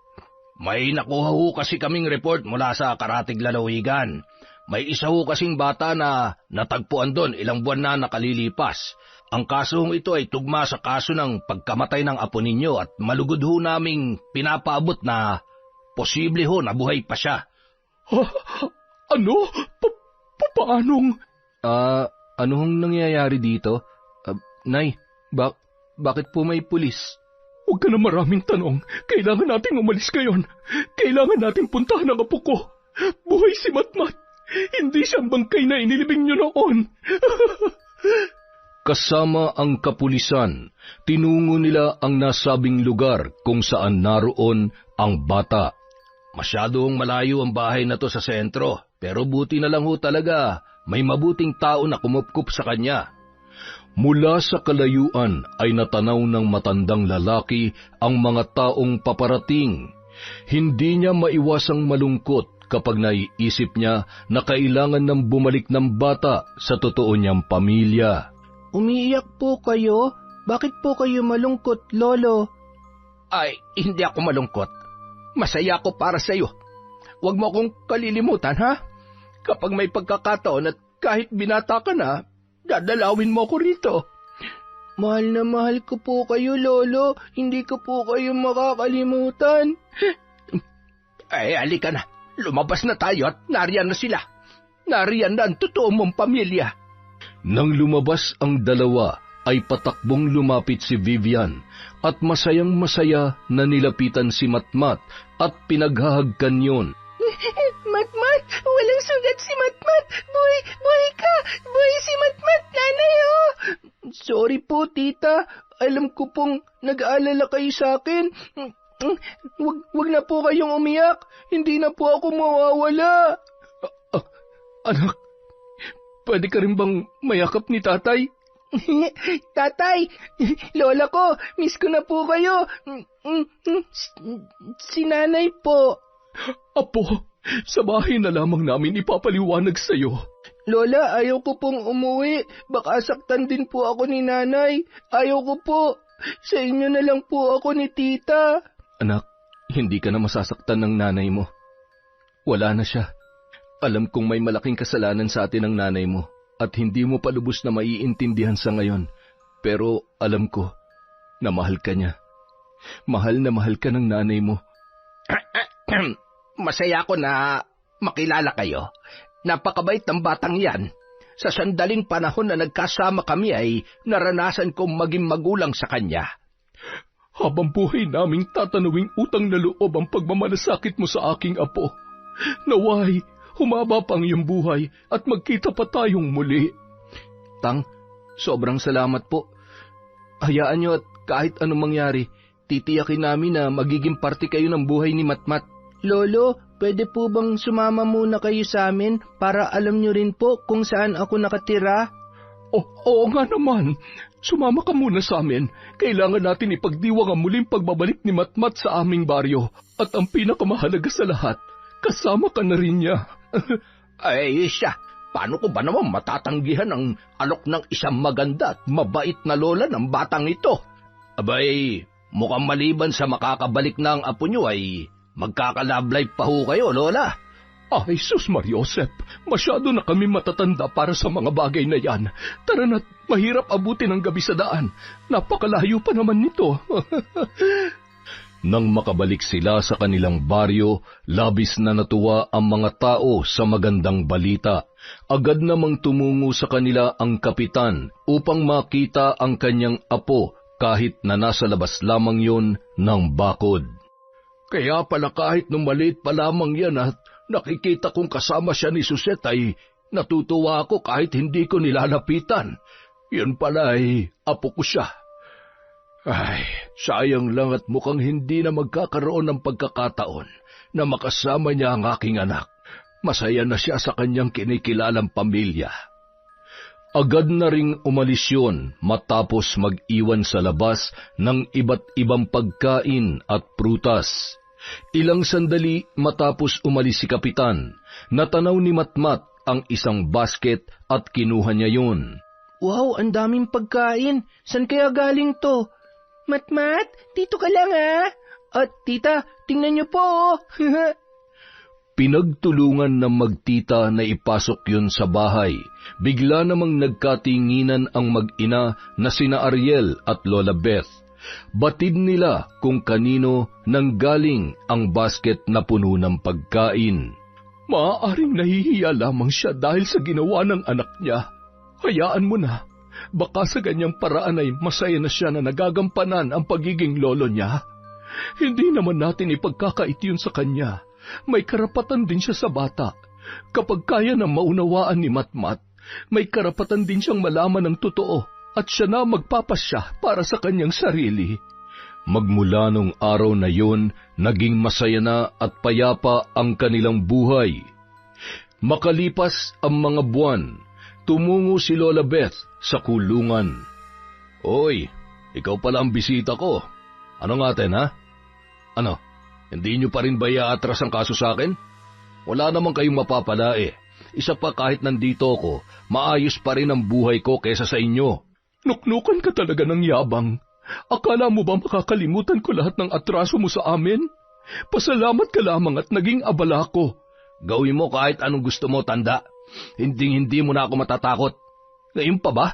May nakuha ho kasi kaming report mula sa Karatig Lalawigan. May isa ho kasing bata na natagpuan doon ilang buwan na nakalilipas. Ang kasong ito ay tugma sa kaso ng pagkamatay ng apo ninyo at malugod ho naming pinapaabot na posible ho na buhay pa siya. Ano? Paanong? Ano hong nangyayari dito? Nay, bakit po may pulis? Huwag ka na maraming tanong. Kailangan nating umalis ngayon. Kailangan nating puntahan ang apo ko. Buhay si Matmat. Hindi siyang bangkay na inilibing niyo noon. Kasama ang kapulisan, tinungo nila ang nasabing lugar kung saan naroon ang bata. Masyadong malayo ang bahay na to sa sentro, pero buti na lang ho talaga may mabuting tao na kumupkup sa kanya. Mula sa kalayuan ay natanaw ng matandang lalaki ang mga taong paparating. Hindi niya maiwasang malungkot kapag naiisip niya na kailangan ng bumalik ng bata sa totoo niyang pamilya. Umiiyak po kayo? Bakit po kayo malungkot, Lolo? Ay, hindi ako malungkot. Masaya ako para sa iyo. Huwag mo akong kalilimutan, ha? Kapag may pagkakataon at kahit binata ka na, dadalawin mo ako rito. Mahal na mahal ko po kayo, Lolo. Hindi ko po kayo makakalimutan. Ay, halika na. Lumabas na tayo at nariyan na sila. Nariyan na ang totoo mong pamilya. Nang lumabas ang dalawa, ay patakbong lumapit si Vivian at masayang-masaya na nilapitan si Matmat at pinaghahagkan yun. Matmat! Walang sugat si Matmat! Buhay ka! Buhay si Matmat, nanay, oh! Sorry po, tita. Alam ko pong nag-aalala kayo sa akin. Wag na po kayong umiyak. Hindi na po ako mawawala. Anak, pwede ka rin bang mayakap ni tatay? Tatay, lola ko, miss ko na po kayo. Si nanay po. Apo, sa bahay na lamang namin ipapaliwanag sa iyo. Lola, ayaw ko pong umuwi. Baka saktan din po ako ni nanay. Ayaw ko po. Sa inyo na lang po ako ni tita. Anak, hindi ka na masasaktan ng nanay mo. Wala na siya. Alam kong may malaking kasalanan sa atin ng nanay mo at hindi mo pa lubos na maiintindihan sa ngayon. Pero alam ko na mahal ka niya. Mahal na mahal ka ng nanay mo. Masaya ako na makilala kayo. Napakabait ng batang yan. Sa sandaling panahon na nagkasama kami ay naranasan kong maging magulang sa kanya. Habang buhay naming tatanawing utang na loob ang pagmamalasakit mo sa aking apo. Naway, humaba pa ang iyong buhay at magkita pa tayong muli. Tang, sobrang salamat po. Hayaan niyo at kahit anong mangyari, titiyakin namin na magiging parte kayo ng buhay ni Matmat. Lolo, pwede po bang sumama muna kayo sa amin para alam niyo rin po kung saan ako nakatira? Oo nga naman. Sumama ka muna sa amin. Kailangan natin ipagdiwang ang muling pagbabalik ni Matmat sa aming baryo. At ang pinakamahalaga sa lahat, kasama ka na rin niya. Ay, siya. Paano ko ba naman matatanggihan ang alok ng isang maganda at mabait na lola ng batang ito? Abay, mukhang maliban sa makakabalik na ang apo nyo ay magkakalablay pa ho kayo, Lola. Ay, sus Mariosep, masyado na kami matatanda para sa mga bagay na yan. Tara na't mahirap abutin ang gabi sa daan. Napakalayo pa naman nito. Nang makabalik sila sa kanilang baryo, labis na natuwa ang mga tao sa magandang balita. Agad namang tumungo sa kanila ang kapitan upang makita ang kanyang apo kahit na nasa labas lamang yun ng bakod. Kaya pala kahit nung maliit pa lamang yan at nakikita kong kasama siya ni Susette ay natutuwa ako kahit hindi ko nilalapitan. Yun pala ay apo ko siya. Ay, sayang lang at mukhang hindi na magkakaroon ng pagkakataon na makasama niya ang aking anak. Masaya na siya sa kanyang kinikilalang pamilya. Agad na ring umalis yun matapos mag-iwan sa labas ng iba't ibang pagkain at prutas. Ilang sandali matapos umalis si Kapitan, natanaw ni Matmat ang isang basket at kinuha niya yun. Wow, ang daming pagkain. San kaya galing to? Matmat, dito ka lang ha. At tita, tingnan niyo po. Pinagtulungan ng magtita na ipasok yun sa bahay. Bigla namang nagkatinginan ang mag-ina na sina Ariel at Lola Beth. Batid nila kung kanino nanggaling ang basket na puno ng pagkain. Maaaring nahihiya lamang siya dahil sa ginawa ng anak niya. Hayaan mo na. Baka sa ganyang paraan ay masaya na siya na nagagampanan ang pagiging lolo niya. Hindi naman natin ipagkakait yun sa kanya. May karapatan din siya sa bata. Kapag kaya na maunawaan ni Matmat, may karapatan din siyang malaman ng totoo at siya na magpapasya para sa kanyang sarili. Magmula nung araw na yun, naging masaya na at payapa ang kanilang buhay. Makalipas ang mga buwan, tumungo si Lola Beth sa kulungan. Oy, ikaw pala ang bisita ko. Ano nga atin, ha? Ano, hindi nyo pa rin ba iaatras ang kaso sa akin? Wala naman kayong mapapala eh. Isa pa kahit nandito ako, maayos pa rin ang buhay ko kesa sa inyo. Nuknukan ka talaga ng yabang. Akala mo ba makakalimutan ko lahat ng atraso mo sa amin? Pasalamat ka lamang at naging abala ko. Gawin mo kahit anong gusto mo, tanda. Hindi mo na ako matatakot. Ngayon pa ba?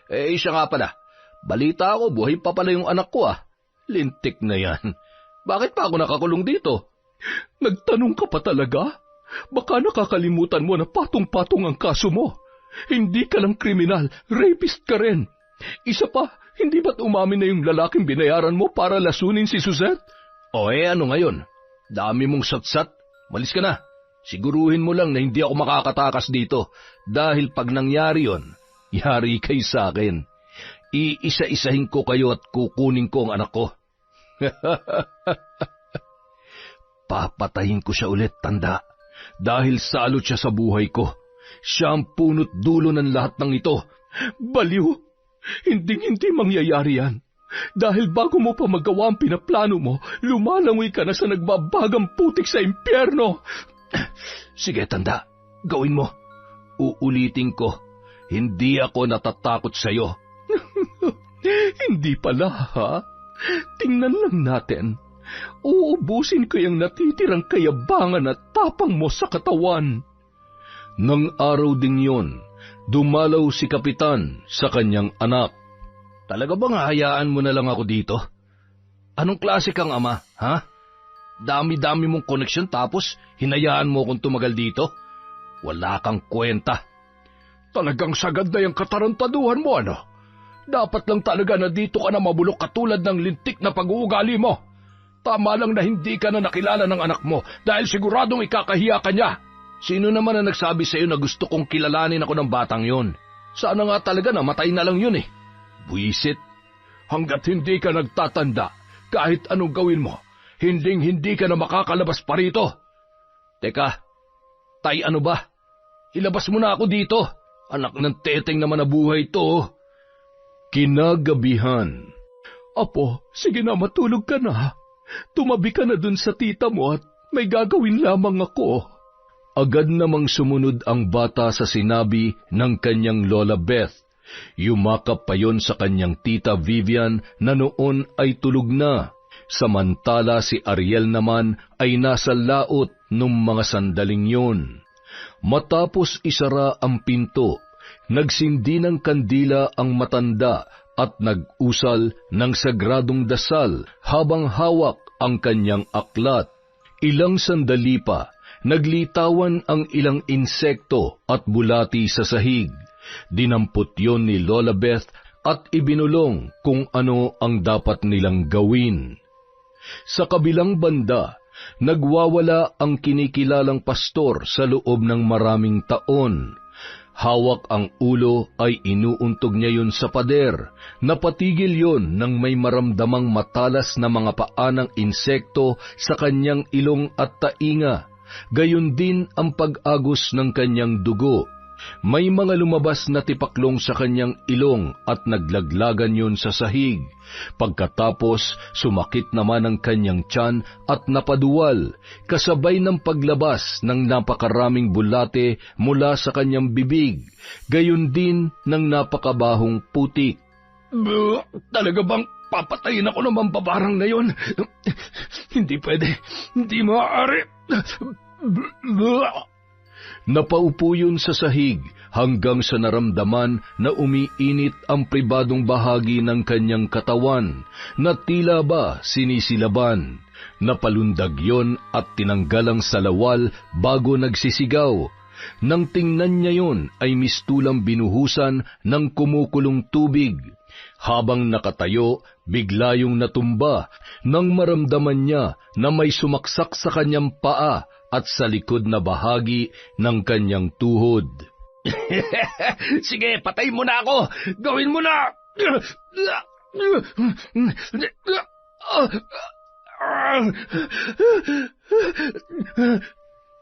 Siya nga pala. Balita ako, buhay pa pala yung anak ko ah. Lintik na yan. Bakit pa ako nakakulong dito? Nagtanong ka pa talaga? Baka nakakalimutan mo na patong-patong ang kaso mo. Hindi ka lang kriminal, rapist ka rin. Isa pa, hindi ba't umamin na yung lalaking binayaran mo para lasunin si Suzette? Ano ngayon? Dami mong satsat. Malis ka na. Siguruhin mo lang na hindi ako makakatakas dito. Dahil pag nangyari yon, yari kayo sa akin. Iisa-isahin ko kayo at kukunin ko ang anak ko. Papatayin ko siya ulit, tanda. Dahil salot siya sa buhay ko. Siya ang punot dulo ng lahat ng ito. Baliw! Hindi mangyayari yan. Dahil bago mo pa magawa ang pinaplano mo, lumalangoy ka na sa nagbabagang putik sa impyerno. Sige, tanda. Gawin mo. Uulitin ko. Hindi ako natatakot sa'yo. Hindi pala, ha? Tingnan lang natin. Uubusin ko yung natitirang kayabangan at tapang mo sa katawan. Nang araw ding yon, dumalaw si Kapitan sa kanyang anak. Talaga bang hahayaan mo na lang ako dito? Anong klase kang ama, ha? Dami-dami mong koneksyon tapos hinayaan mo akong tumagal dito? Wala kang kwenta. Talagang sagad na yung katarantaduhan mo, ano? Dapat lang talaga na dito ka na mabulok katulad ng lintik na pag-uugali mo. Tama lang na hindi ka na nakilala ng anak mo dahil siguradong ikakahiya ka niya. Sino naman na nagsabi sa'yo na gusto kong kilalanin ako ng batang yon? Sana nga talaga na matay na lang yun eh. Buisit. Hanggat hindi ka nagtatanda, kahit anong gawin mo, hindi ka na makakalabas pa rito. Teka, tay ano ba? Ilabas mo na ako dito. Anak ng teteng naman na buhay to. Kinagabihan. Apo, sige na matulog ka na. Tumabi ka na dun sa tita mo at may gagawin lamang ako. Agad namang sumunod ang bata sa sinabi ng kanyang Lola Beth. Yumakap pa yon sa kanyang tita Vivian na noon ay tulog na. Samantala si Ariel naman ay nasa laot nung mga sandaling yon. Matapos isara ang pinto, nagsindi ng kandila ang matanda at nag-usal ng sagradong dasal habang hawak ang kanyang aklat. Ilang sandali pa, naglitawan ang ilang insekto at bulati sa sahig. Dinampot yon ni Lola Beth at ibinulong kung ano ang dapat nilang gawin. Sa kabilang banda, nagwawala ang kinikilalang pastor sa loob ng maraming taon. Hawak ang ulo ay inuuntog niya yun sa pader. Napatigil yon nang may maramdamang matalas na mga paa ng insekto sa kanyang ilong at tainga. Gayon din ang pag-agos ng kanyang dugo. May mga lumabas na tipaklong sa kanyang ilong at naglaglagan yun sa sahig. Pagkatapos, sumakit naman ang kanyang tiyan at napaduwal, kasabay ng paglabas ng napakaraming bulate mula sa kanyang bibig, gayon din ng napakabahong putik. Talaga bang papatayin ako ng mambabarang na yun? Hindi pwede. Hindi maaari. Napaupo yun sa sahig hanggang sa naramdaman na umiinit ang pribadong bahagi ng kanyang katawan na tila ba sinisilaban. Napalundag yon at tinanggal ang salawal bago nagsisigaw. Nang tingnan niya yon ay mistulang binuhusan ng kumukulong tubig. Habang nakatayo, bigla yung natumba nang maramdaman niya na may sumaksak sa kanyang paa at sa likod na bahagi ng kanyang tuhod. Sige, patay mo na ako! Gawin mo na!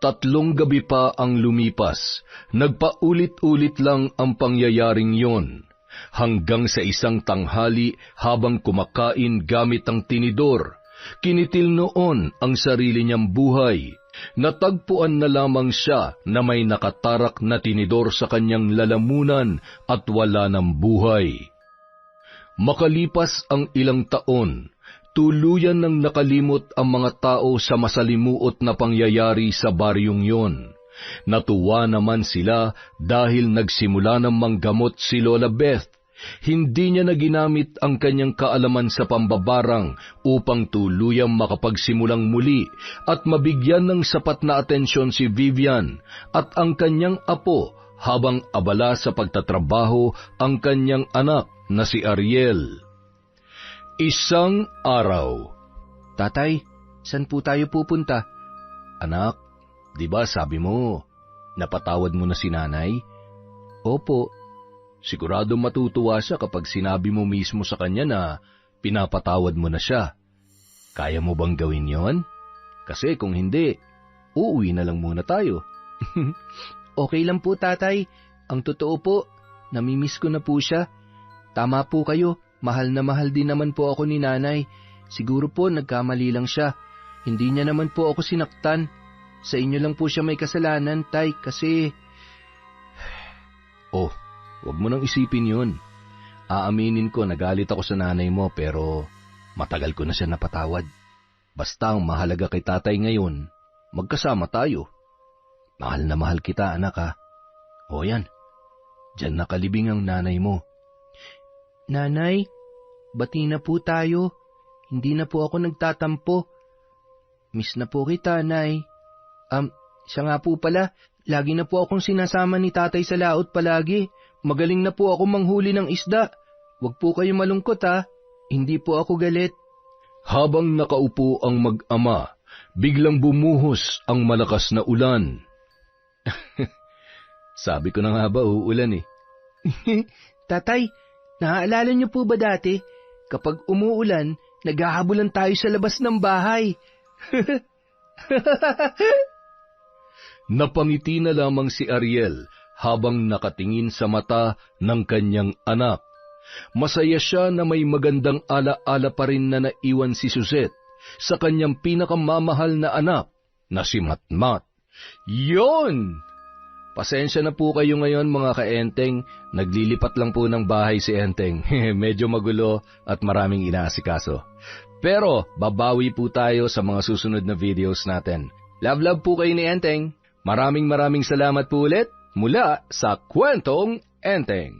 Tatlong gabi pa ang lumipas. Nagpaulit-ulit lang ang pangyayaring yon. Hanggang sa isang tanghali habang kumakain gamit ang tinidor, kinitil noon ang sarili niyang buhay. Natagpuan na lamang siya na may nakatarak na tinidor sa kanyang lalamunan at wala ng buhay. Makalipas ang ilang taon, tuluyan nang nakalimot ang mga tao sa masalimuot na pangyayari sa baryong yon. Natuwa naman sila dahil nagsimula ng manggamot si Lola Beth. Hindi niya na ginamit ang kanyang kaalaman sa pambabarang upang tuluyang makapagsimulang muli at mabigyan ng sapat na atensyon si Vivian at ang kanyang apo habang abala sa pagtatrabaho ang kanyang anak na si Ariel. Isang araw. Tatay, saan po tayo pupunta? Anak, di ba sabi mo, napatawad mo na si nanay? Opo. Sigurado matutuwa siya kapag sinabi mo mismo sa kanya na pinapatawad mo na siya. Kaya mo bang gawin yon? Kasi kung hindi, uuwi na lang muna tayo. Okay lang po, tatay. Ang totoo po, namimiss ko na po siya. Tama po kayo, mahal na mahal din naman po ako ni nanay. Siguro po nagkamali lang siya. Hindi niya naman po ako sinaktan. Sa inyo lang po siya may kasalanan, tay, kasi... Oh, huwag mo nang isipin yun. Aaminin ko nagalit ako sa nanay mo pero matagal ko na siya napatawad. Basta ang mahalaga kay tatay ngayon, magkasama tayo. Mahal na mahal kita, anak, ha. O yan, dyan nakalibing ang nanay mo. Nanay, bati na po tayo. Hindi na po ako nagtatampo. Miss na po kita, Nay. Siya nga po pala, lagi na po akong sinasama ni tatay sa laot palagi. Magaling na po ako manghuli ng isda. Huwag po kayo malungkot, ha. Hindi po ako galit. Habang nakaupo ang mag-ama, biglang bumuhos ang malakas na ulan. Sabi ko na nga ba uulan eh. Tatay, naaalala niyo po ba dati, kapag umuulan, naghahabulan tayo sa labas ng bahay? Napangiti na lamang si Ariel habang nakatingin sa mata ng kanyang anak. Masaya siya na may magandang ala-ala pa rin na naiwan si Suzette sa kanyang pinakamamahal na anak na si Matmat. Yon! Pasensya na po kayo ngayon mga ka-Enteng, naglilipat lang po ng bahay si Enteng. Medyo magulo at maraming inaasikaso. Pero babawi po tayo sa mga susunod na videos natin. Love po kayo ni Enteng. Maraming salamat po ulit mula sa Kwentong Enteng.